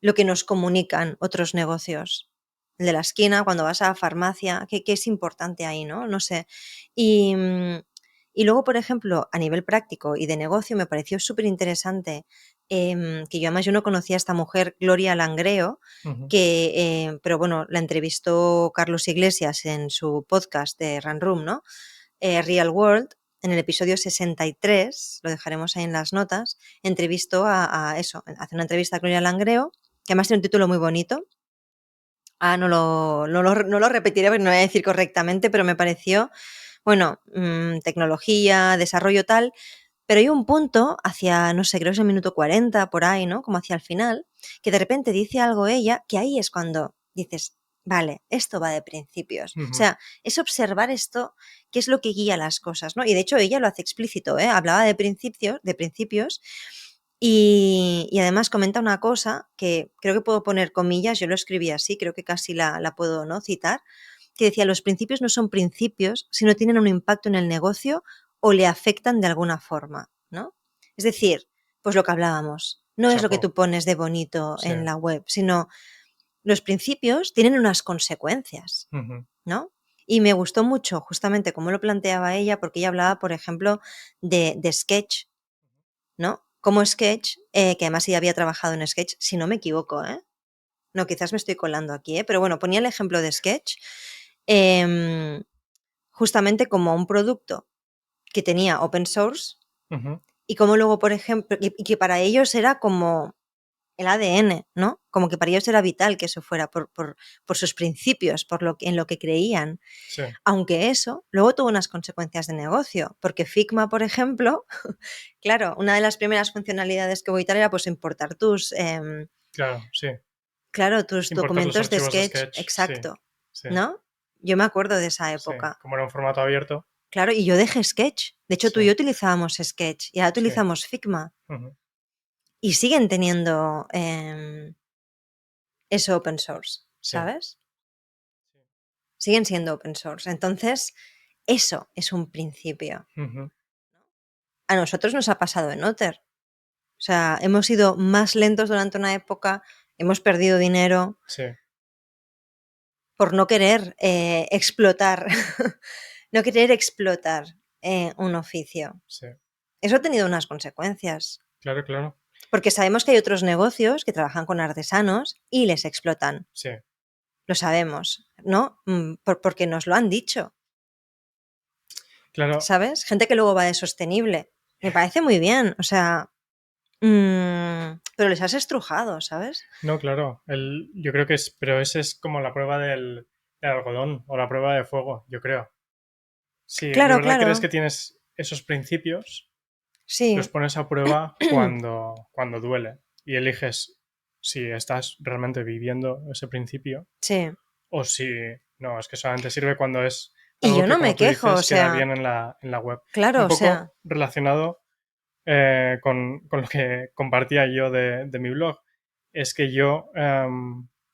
lo que nos comunican otros negocios. El de la esquina, cuando vas a la farmacia, ¿qué es importante ahí, no? No sé. Y, y luego, por ejemplo, a nivel práctico y de negocio, me pareció súper interesante, que yo no conocía a esta mujer, Gloria Langreo, Ujú. pero bueno, la entrevistó Carlos Iglesias en su podcast de Run Room, ¿no? Real World, en el episodio 63, lo dejaremos ahí en las notas, entrevistó hace una entrevista a Gloria Langreo, que además tiene un título muy bonito. No lo repetiré porque no voy a decir correctamente, pero me pareció, bueno, tecnología, desarrollo tal, pero hay un punto hacia, no sé, creo que es el minuto 40, por ahí, ¿no? Como hacia el final, que de repente dice algo ella, que ahí es cuando dices, vale, esto va de principios. O Ujú. sea, es observar esto, qué es lo que guía las cosas, ¿no? Y de hecho ella lo hace explícito, ¿eh? Hablaba de principios, y además comenta una cosa que creo que puedo poner comillas, yo lo escribí así, creo que casi la puedo, ¿no?, citar, que decía: los principios no son principios si no tienen un impacto en el negocio o le afectan de alguna forma, ¿no? Es decir, pues lo que hablábamos, no es lo que Chapo. tú pones de bonito Sí. en la web, sino los principios tienen unas consecuencias, Ujú. ¿no? Y me gustó mucho justamente cómo lo planteaba ella, porque ella hablaba, por ejemplo, de Sketch, ¿no? Como Sketch, que además ella había trabajado en Sketch, si no me equivoco, ¿eh? No, quizás me estoy colando aquí, ¿eh? Pero bueno, ponía el ejemplo de Sketch, justamente como un producto que tenía open source Ujú. y como luego, por ejemplo, y que para ellos era como el ADN, ¿no? Como que para ellos era vital que eso fuera por sus principios, en lo que creían. Sí, Aunque eso luego tuvo unas consecuencias de negocio, porque Figma, por ejemplo, claro, una de las primeras funcionalidades que voy a quitar era pues importar claro, sí. claro, tus Importar los documentos de archivos de Sketch, Sketch, sí, exacto, sí, ¿no? Yo me acuerdo de esa sí. época. Como era un formato abierto, Claro, y yo dejé Sketch. De hecho, tú sí, y yo utilizábamos Sketch y ahora sí. utilizamos Figma. Ujú. Y siguen teniendo eso open source, Sí, ¿sabes? Siguen siendo open source. Entonces, eso es un principio. ujú, A nosotros nos ha pasado en Otter. O sea, hemos ido más lentos durante una época, hemos perdido dinero sí, por no querer explotar, no querer explotar un oficio. sí. Eso ha tenido unas consecuencias, Claro, claro. porque sabemos que hay otros negocios que trabajan con artesanos y les explotan. Sí, Lo sabemos, ¿no? Porque nos lo han dicho, claro. ¿sabes? Gente que luego va de sostenible. Me parece muy bien, o sea, pero les has estrujado, ¿sabes? No, claro. Yo creo que es, pero ese es como la prueba del algodón o la prueba de fuego, yo creo. Si de Claro, verdad crees que claro, tienes esos principios, los sí, pones a prueba cuando duele y eliges si estás realmente viviendo ese principio sí. o si no, es que solamente sirve cuando es Y algo yo que, no como me tú quejo, o dices, queda sea, bien en la web. claro, Un o sea, poco relacionado con lo que compartía yo de mi blog, es que yo,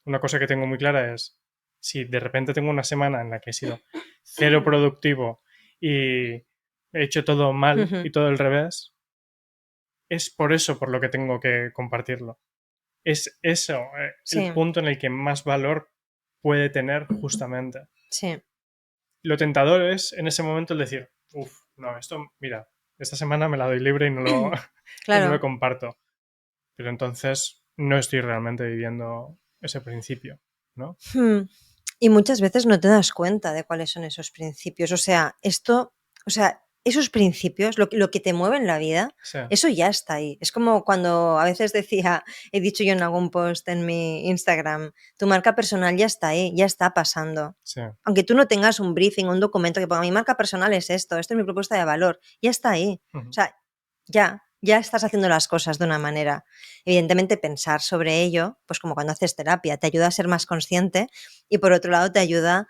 una cosa que tengo muy clara es, si de repente tengo una semana en la que he sido cero productivo y he hecho todo mal ujú, y todo al revés, es por eso por lo que tengo que compartirlo. Es eso, el sí, punto en el que más valor puede tener justamente. sí, Lo tentador es en ese momento el decir, uff, no, esto, mira, esta semana me la doy libre y no lo, y no lo claro. comparto. Pero entonces no estoy realmente viviendo ese principio, ¿no? Hmm. Y muchas veces no te das cuenta de cuáles son esos principios. O sea, esos principios, lo que te mueve en la vida, Sí, eso ya está ahí. Es como cuando a veces decía, he dicho yo en algún post en mi Instagram, tu marca personal ya está ahí, ya está pasando. sí. Aunque tú no tengas un briefing, un documento que ponga mi marca personal es esto es mi propuesta de valor, ya está ahí. O Ujú. sea, ya estás haciendo las cosas de una manera. Evidentemente, pensar sobre ello, pues como cuando haces terapia, te ayuda a ser más consciente y por otro lado te ayuda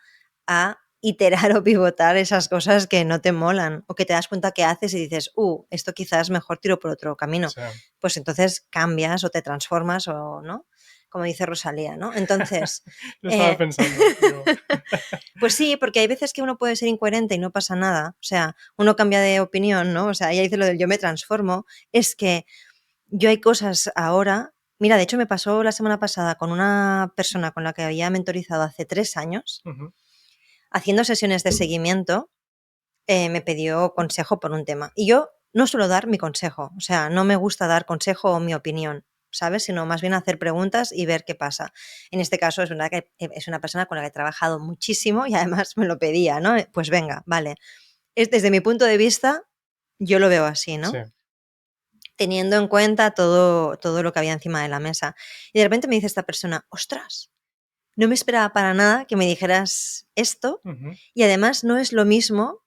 a iterar o pivotar esas cosas que no te molan o que te das cuenta que haces y dices, esto quizás mejor tiro por otro camino. Sí. Pues entonces cambias o te transformas o no, como dice Rosalía, ¿no? Entonces, Lo estaba eh, pensando. Digo, pues sí, porque hay veces que uno puede ser incoherente y no pasa nada. O sea, uno cambia de opinión, ¿no? O sea, ella dice lo del yo me transformo. Es que yo hay cosas ahora. Mira, de hecho me pasó la semana pasada con una persona con la que había mentorizado hace 3 años, ujú, haciendo sesiones de seguimiento, me pidió consejo por un tema. Y yo no suelo dar mi consejo, o sea, no me gusta dar consejo o mi opinión, ¿sabes? Sino más bien hacer preguntas y ver qué pasa. En este caso es verdad que es una persona con la que he trabajado muchísimo y además me lo pedía, ¿no? Pues venga, vale. Desde mi punto de vista, yo lo veo así, sí. ¿no? Teniendo en cuenta todo lo que había encima de la mesa. Y de repente me dice esta persona, ostras, no me esperaba para nada que me dijeras esto Ujú, y además no es lo mismo,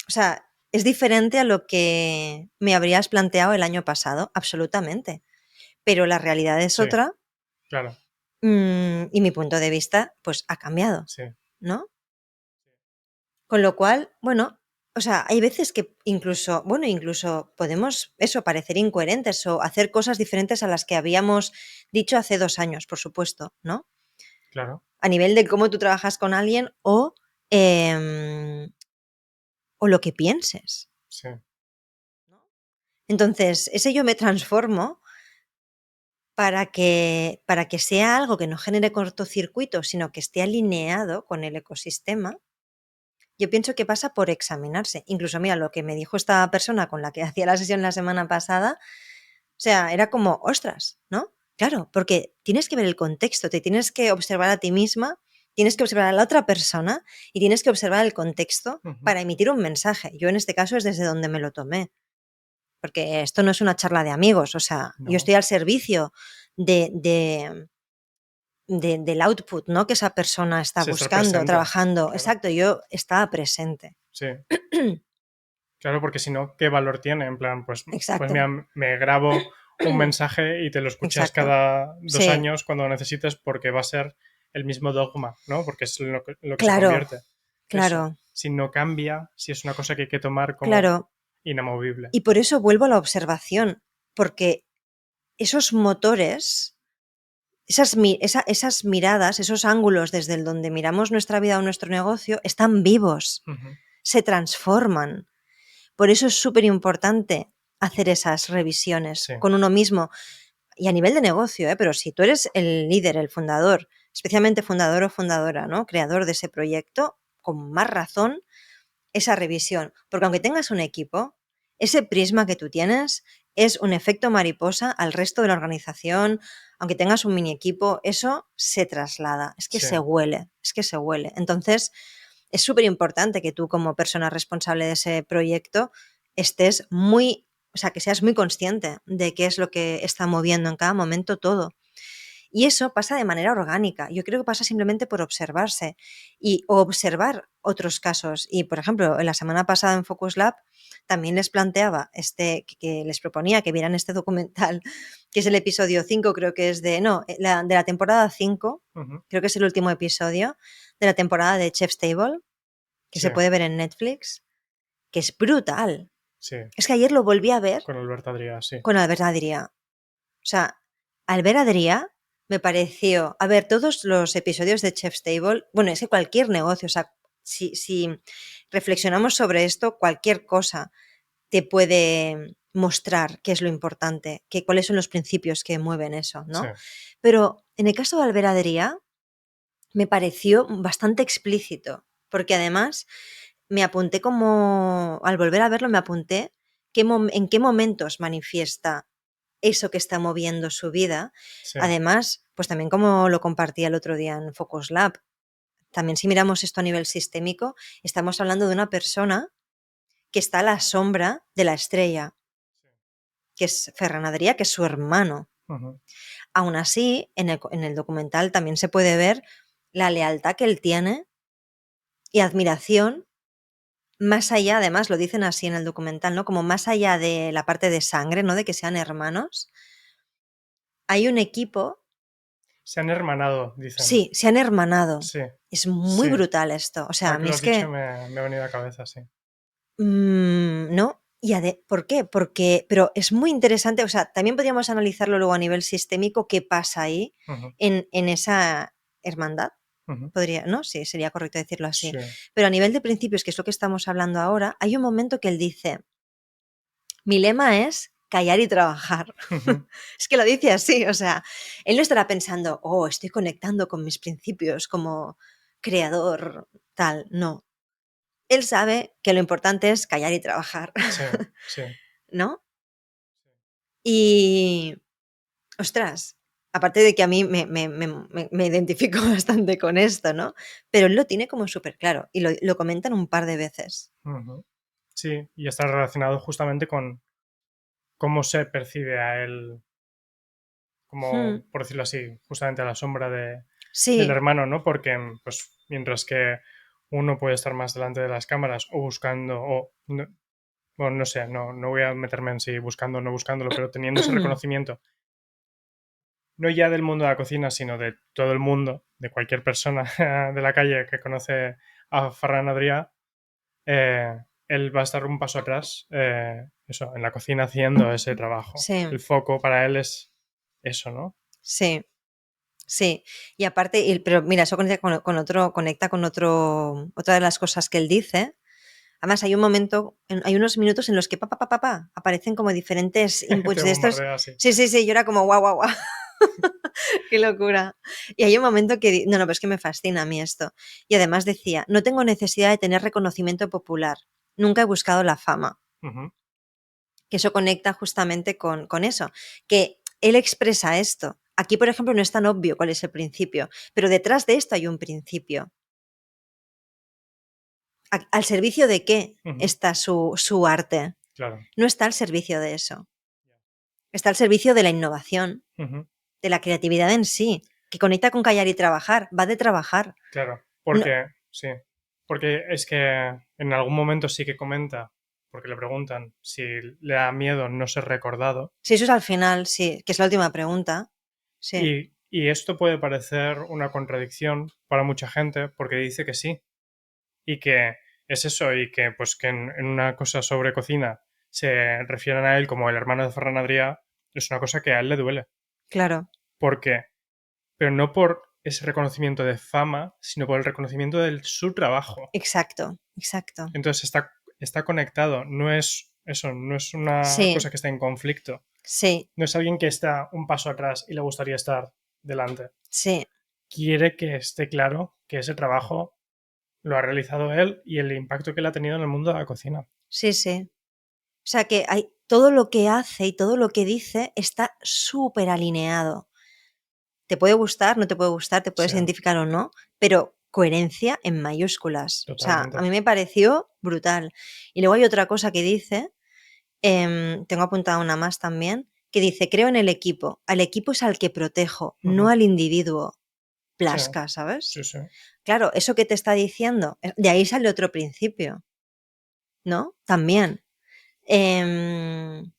o sea, es diferente a lo que me habrías planteado el año pasado, absolutamente. Pero la realidad es sí, otra, claro. y mi punto de vista pues ha cambiado, Sí, ¿no? Con lo cual, bueno, o sea, hay veces que incluso podemos eso, parecer incoherentes o hacer cosas diferentes a las que habíamos dicho hace 2 años, por supuesto, ¿no? claro. A nivel de cómo tú trabajas con alguien o lo que pienses, Sí, ¿no? Entonces, ese yo me transformo para que sea algo que no genere cortocircuito, sino que esté alineado con el ecosistema. Yo pienso que pasa por examinarse. Incluso, mira, lo que me dijo esta persona con la que hacía la sesión la semana pasada, o sea, era como, ostras, ¿no? Claro, porque tienes que ver el contexto, te tienes que observar a ti misma, tienes que observar a la otra persona y tienes que observar el contexto Ujú. para emitir un mensaje. Yo en este caso es desde donde me lo tomé, porque esto no es una charla de amigos, o sea, yo No. estoy al servicio del output, ¿no? Que esa persona está Sí, estar buscando, presente, trabajando. claro. Exacto, yo estaba presente. Sí. Claro, porque si no, ¿qué valor tiene? En plan, pues Exacto, mira, me grabo un mensaje y te lo escuchas exacto. cada 2 Sí, años cuando lo necesites porque va a ser el mismo dogma, ¿no? Porque es lo que se claro, convierte. Eso. claro, Si no cambia, si es una cosa que hay que tomar como claro. inamovible. Y por eso vuelvo a la observación, porque esos motores, esas miradas, esos ángulos desde el donde miramos nuestra vida o nuestro negocio, están vivos, Ujú. se transforman. Por eso es súper importante hacer esas revisiones Sí, con uno mismo y a nivel de negocio, pero si tú eres el líder, el fundador, especialmente fundador o fundadora, ¿no? Creador de ese proyecto, con más razón esa revisión, porque aunque tengas un equipo, ese prisma que tú tienes es un efecto mariposa al resto de la organización, aunque tengas un mini equipo, eso se traslada, es que sí. se huele, es que se huele. Entonces, es súper importante que tú como persona responsable de ese proyecto estés muy, o sea, que seas muy consciente de qué es lo que está moviendo en cada momento todo. Y eso pasa de manera orgánica. Yo creo que pasa simplemente por observarse y observar otros casos. Y, por ejemplo, en la semana pasada en Focus Lab también les planteaba que les proponía que vieran este documental, que es el episodio 5, creo que es de la temporada 5, Ujú. creo que es el último episodio de la temporada de Chef's Table, que Sí, se puede ver en Netflix, que es brutal. sí. Es que ayer lo volví a ver Con Alberto Adrià, sí. con Albert Adrià. O sea, al ver a Adrià me pareció, a ver, todos los episodios de Chef's Table, bueno, es que cualquier negocio, o sea, si reflexionamos sobre esto, cualquier cosa te puede mostrar qué es lo importante, cuáles son los principios que mueven eso, Sí. ¿no? Pero en el caso de Albert Adrià me pareció bastante explícito, porque además me apunté como, al volver a verlo, me apunté en qué momentos manifiesta eso que está moviendo su vida. Sí. Además, pues también como lo compartía el otro día en Focus Lab, también si miramos esto a nivel sistémico, estamos hablando de una persona que está a la sombra de la estrella, que es Ferran Adrià, que es su hermano. Ujú. Aún así, en el documental también se puede ver la lealtad que él tiene y admiración, más allá, además lo dicen así en el documental, ¿no? Como más allá de la parte de sangre, ¿no? De que sean hermanos, hay un equipo. Se han hermanado, dicen. Sí, se han hermanado. Sí, Es muy sí. brutal esto. O sea, a Ahora que mí lo es has dicho que, me ha venido a la cabeza, sí. ¿no? ¿Por qué? Porque, pero es muy interesante, o sea, también podríamos analizarlo luego a nivel sistémico, qué pasa ahí Ujú, en esa hermandad. ujú. Podría, ¿no? Sí, sería correcto decirlo así. Sí. Pero a nivel de principios, que es lo que estamos hablando ahora, hay un momento que él dice, mi lema es callar y trabajar. Ujú. Es que lo dice así, o sea, él no estará pensando, oh, estoy conectando con mis principios como creador, tal, no. Él sabe que lo importante es callar y trabajar, Sí, sí. ¿no? Y, ostras, aparte de que a mí me identifico bastante con esto, ¿no? Pero él lo tiene como súper claro y lo comentan un par de veces. Ujú. Sí, y está relacionado justamente con cómo se percibe a él, como, Hmm, por decirlo así, justamente a la sombra del sí, hermano, ¿no? Porque, pues, mientras que uno puede estar más delante de las cámaras o buscando, o, bueno, no sé, no voy a meterme en si buscando o no buscándolo, pero teniendo ese reconocimiento, no ya del mundo de la cocina, sino de todo el mundo, de cualquier persona de la calle que conoce a Ferran Adrià, él va a estar un paso atrás, eso, en la cocina haciendo ese trabajo. sí, El foco para él es eso, ¿no? sí. Sí, y aparte, pero mira, eso conecta con otra de las cosas que él dice. Además, hay un momento, hay unos minutos en los que aparecen como diferentes inputs Te de estos. bombardea así. Sí, sí, sí, yo era como guau, guau, guau, qué locura. Y hay un momento que, no, pero es que me fascina a mí esto. Y además decía, no tengo necesidad de tener reconocimiento popular, nunca he buscado la fama. Ujú. Que eso conecta justamente con eso, que él expresa esto. Aquí, por ejemplo, no es tan obvio cuál es el principio, pero detrás de esto hay un principio. ¿Al servicio de qué está su arte? Claro. No está al servicio de eso. Está al servicio de la innovación, de la creatividad en sí, que conecta con callar y trabajar, va de trabajar. Claro, No, sí, porque es que en algún momento sí que comenta, porque le preguntan si le da miedo no ser recordado. si eso es al final, sí, que es la última pregunta. Sí, Y esto puede parecer una contradicción para mucha gente porque dice que sí y que es eso y que pues que en una cosa sobre cocina se refieren a él como el hermano de Ferran Adrià es una cosa que a él le duele. claro. ¿Por qué? Pero no por ese reconocimiento de fama, sino por el reconocimiento de su trabajo. Exacto, exacto. Entonces está conectado, no es eso, no es una Sí, cosa que esté en conflicto. sí, No es alguien que está un paso atrás y le gustaría estar delante. sí, Quiere que esté claro que ese trabajo lo ha realizado él y el impacto que él ha tenido en el mundo de la cocina. sí, sí. O sea que hay, todo lo que hace y todo lo que dice está súper alineado. Te puede gustar, no te puede gustar, te puedes Sí, identificar o no, pero coherencia en mayúsculas. O sea, totalmente. a mí me pareció brutal. Y luego hay otra cosa que dice, tengo apuntada una más también, que dice, creo en el equipo. Al equipo es al que protejo, no al individuo. Sí, Plasca, ¿sabes? sí, sí. Claro, eso que te está diciendo, de ahí sale otro principio, ¿no? También.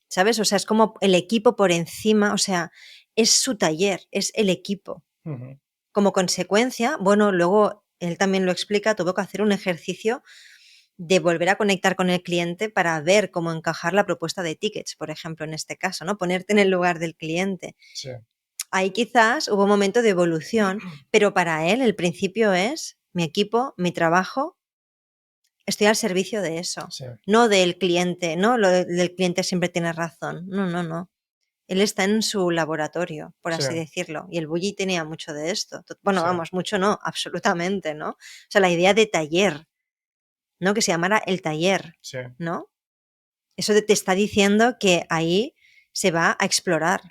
¿Sabes? O sea, es como el equipo por encima, o sea, es su taller, es el equipo. Como consecuencia, bueno, luego él también lo explica, tuvo que hacer un ejercicio de volver a conectar con el cliente para ver cómo encajar la propuesta de tickets, por ejemplo, en este caso, ¿no? Ponerte en el lugar del cliente. Sí, Ahí quizás hubo un momento de evolución, pero para él el principio es mi equipo, mi trabajo, estoy al servicio de eso, sí, no del cliente, no lo del cliente siempre tiene razón, no, no, no. Él está en su laboratorio, por sí, así decirlo, y el Bulli tenía mucho de esto. Bueno, sí, vamos, mucho no, absolutamente, ¿no? O sea, la idea de taller, ¿no? Que se llamara el taller, sí, ¿no? Eso te está diciendo que ahí se va a explorar.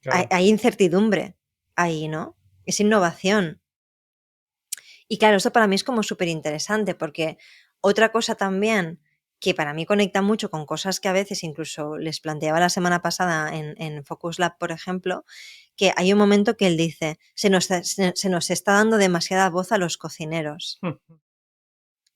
claro. Hay incertidumbre ahí, ¿no? Es innovación. Y claro, eso para mí es como súper interesante porque otra cosa también que para mí conecta mucho con cosas que a veces incluso les planteaba la semana pasada en Focus Lab, por ejemplo, que hay un momento que él dice, se nos está dando demasiada voz a los cocineros.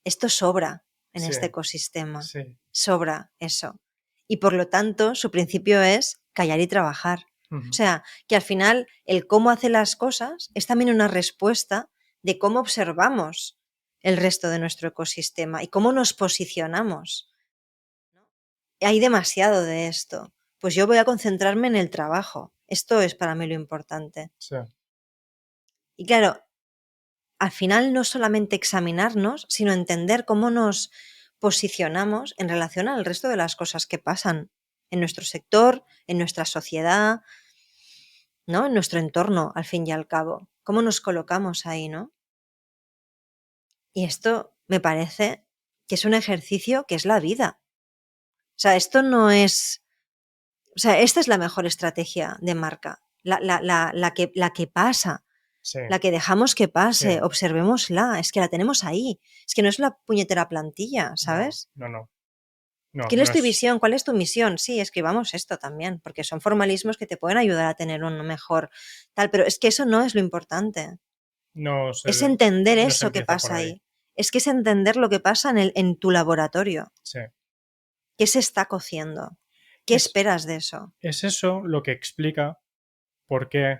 Esto sobra en Sí, este ecosistema, sí. sobra eso. Y por lo tanto, su principio es callar y trabajar. O sea, que al final el cómo hace las cosas es también una respuesta de cómo observamos el resto de nuestro ecosistema y cómo nos posicionamos. Hay demasiado de esto. Pues yo voy a concentrarme en el trabajo. Esto es para mí lo importante. Sí, Y claro, al final no solamente examinarnos, sino entender cómo nos posicionamos en relación al resto de las cosas que pasan en nuestro sector, en nuestra sociedad, ¿no? En nuestro entorno, al fin y al cabo. ¿Cómo nos colocamos ahí, no? Y esto me parece que es un ejercicio que es la vida. O sea, esto no es. O sea, esta es la mejor estrategia de marca. La que pasa, sí, la que dejamos que sí. pase, observémosla, es que la tenemos ahí. Es que no es la puñetera plantilla, No, ¿sabes? no, no. No, ¿Quién no es tu es. visión? ¿Cuál es tu misión? Sí, escribamos esto también, porque son formalismos que te pueden ayudar a tener un mejor tal, pero es que eso no es lo importante. No Es se, entender no se eso que empieza por pasa ahí. ahí. Es que es entender lo que pasa en tu laboratorio. Sí. ¿Qué se está cociendo? ¿Qué Es, esperas de eso? es eso lo que explica por qué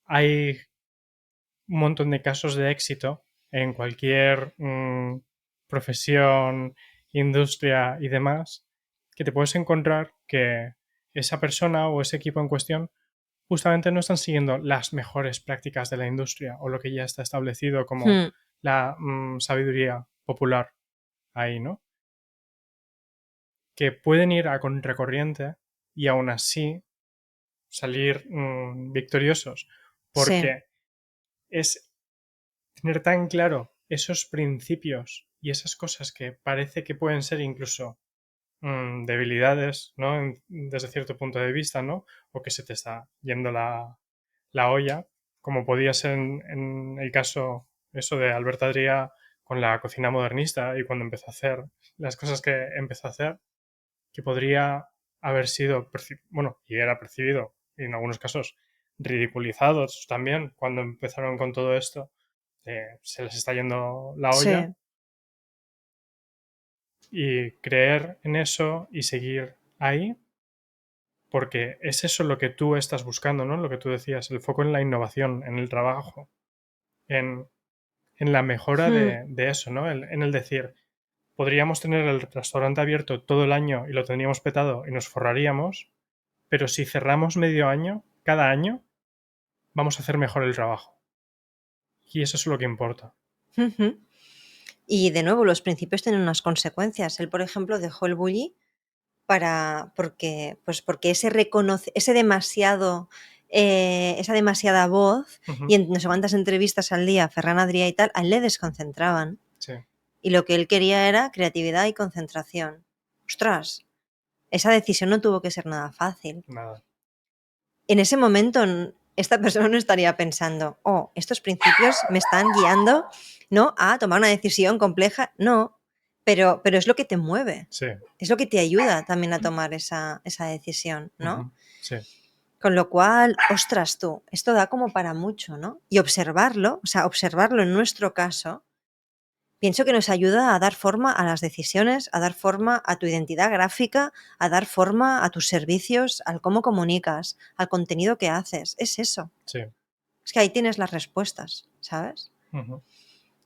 hay un montón de casos de éxito en cualquier profesión, industria y demás, que te puedes encontrar que esa persona o ese equipo en cuestión justamente no están siguiendo las mejores prácticas de la industria o lo que ya está establecido como Hmm, la sabiduría popular ahí, ¿no? Que pueden ir a contracorriente y aún así salir victoriosos, sí, porque es tener tan claro esos principios y esas cosas que parece que pueden ser incluso debilidades, ¿no? Desde cierto punto de vista, ¿no? O que se te está yendo la olla, como podía ser en el caso eso de Albert Adrià con la cocina modernista y cuando empezó a hacer las cosas que empezó a hacer, que podría haber sido, bueno, y era percibido, y en algunos casos ridiculizados también cuando empezaron con todo esto, se les está yendo la olla, Sí. y creer en eso y seguir ahí, porque es eso lo que tú estás buscando, ¿no? Lo que tú decías, el foco en la innovación, en el trabajo, en, en la mejora Mm. de eso, ¿no? En el decir, podríamos tener el restaurante abierto todo el año y lo tendríamos petado y nos forraríamos, pero si cerramos medio año, cada año, vamos a hacer mejor el trabajo. Y eso es lo que importa. Ujú. Y de nuevo, los principios tienen unas consecuencias. Él, por ejemplo, dejó el bully porque ese demasiado, esa demasiada voz y Ujú. en no sé cuántas entrevistas al día, Ferran Adrià y tal, a él le desconcentraban. Sí, Y lo que él quería era creatividad y concentración. Ostras, esa decisión no tuvo que ser nada fácil. nada. En ese momento, esta persona no estaría pensando, oh, estos principios me están guiando, ¿no?, a tomar una decisión compleja. No, pero es lo que te mueve, Sí. es lo que te ayuda también a tomar esa decisión, ¿no? Ujú. Sí. Con lo cual, ostras tú, esto da como para mucho, ¿no? Y observarlo, o sea, observarlo en nuestro caso, pienso que nos ayuda a dar forma a las decisiones, a dar forma a tu identidad gráfica, a dar forma a tus servicios, al cómo comunicas, al contenido que haces. Es eso. Sí. Es que ahí tienes las respuestas, ¿sabes? Ujú.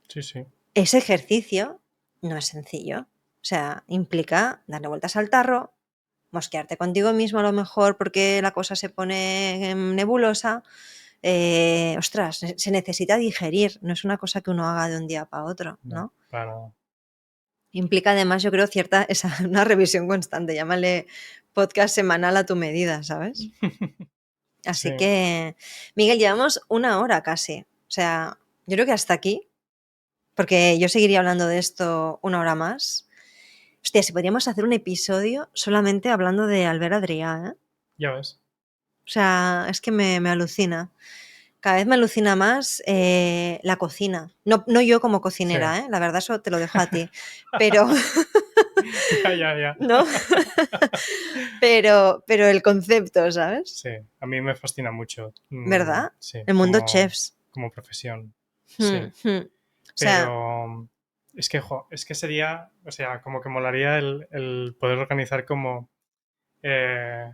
Sí, sí. Ese ejercicio no es sencillo. O sea, implica darle vueltas al tarro, mosquearte contigo mismo a lo mejor porque la cosa se pone nebulosa. Ostras, se necesita digerir, no es una cosa que uno haga de un día para otro, No, ¿no? para nada. Implica además, yo creo, una revisión constante, llámale podcast semanal a tu medida, ¿sabes? Sí. Así que, Miguel, llevamos 1 hora casi. O sea, yo creo que hasta aquí, porque yo seguiría hablando de esto 1 hora más. Hostia, si podríamos hacer un episodio solamente hablando de Albert Adrià, ¿eh? Ya ves. O sea, es que me alucina. Cada vez me alucina más la cocina. No yo como Sí. cocinera, ¿eh? La verdad, eso te lo dejo a ti. Pero, Ya. ¿no? pero el concepto, ¿sabes? Sí, a mí me fascina mucho. ¿Verdad? Sí, El mundo chefs. como profesión. Sí, O sea, pero es que sería, o sea, como que molaría el poder organizar como, eh,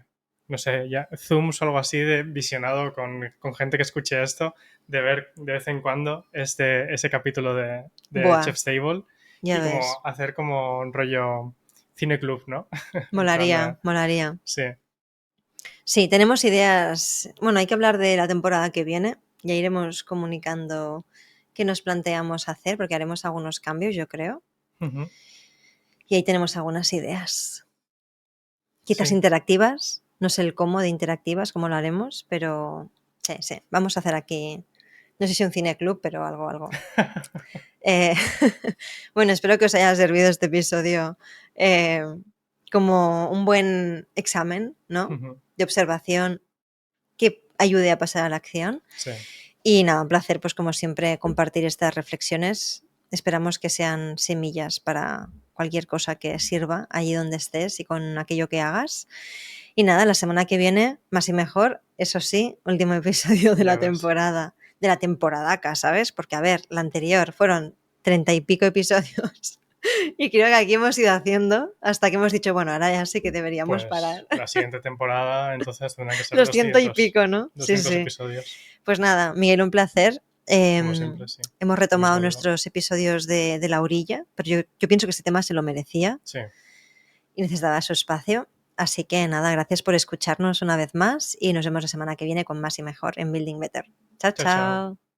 no sé, ya, Zooms o algo así de visionado con gente que escuche esto, de ver de vez en cuando ese capítulo de buah, Chef's Table ya y ves. como hacer como un rollo cine club, ¿no? En plan de, Molaría. sí, Sí, tenemos ideas. Bueno, hay que hablar de la temporada que viene. Ya iremos comunicando qué nos planteamos hacer, porque haremos algunos cambios, yo creo. ujú, Y ahí tenemos algunas ideas. Quizás sí. interactivas. No sé el cómo de interactivas, cómo lo haremos, pero sí. Vamos a hacer aquí, no sé si un cineclub, pero algo. Eh, bueno, espero que os haya servido este episodio eh, como un buen examen, ¿no? Ujú, De observación que ayude a pasar a la acción. sí. Y nada, un placer, pues como siempre, compartir estas reflexiones. Esperamos que sean semillas para cualquier cosa que sirva allí donde estés y con aquello que hagas. Y nada, la semana que viene, más y mejor, eso sí, último episodio de Ya la ves. temporada, de la temporadaca, ¿sabes? Porque, a ver, la anterior fueron 30 y pico episodios y creo que aquí hemos ido haciendo hasta que hemos dicho, bueno, ahora ya sí que deberíamos Pues parar. la siguiente temporada entonces tendrán que ser Los 100 y pico, ¿no? Sí, 200 sí. episodios, Pues nada, Miguel, un placer. como siempre, sí. Hemos Lo retomado mismo digo. nuestros episodios de la orilla, pero yo pienso que este tema se lo merecía Sí. y necesitaba su espacio. Así que nada, gracias por escucharnos una vez más y nos vemos la semana que viene con más y mejor en Building Better. Chao, Chao, chao. chao.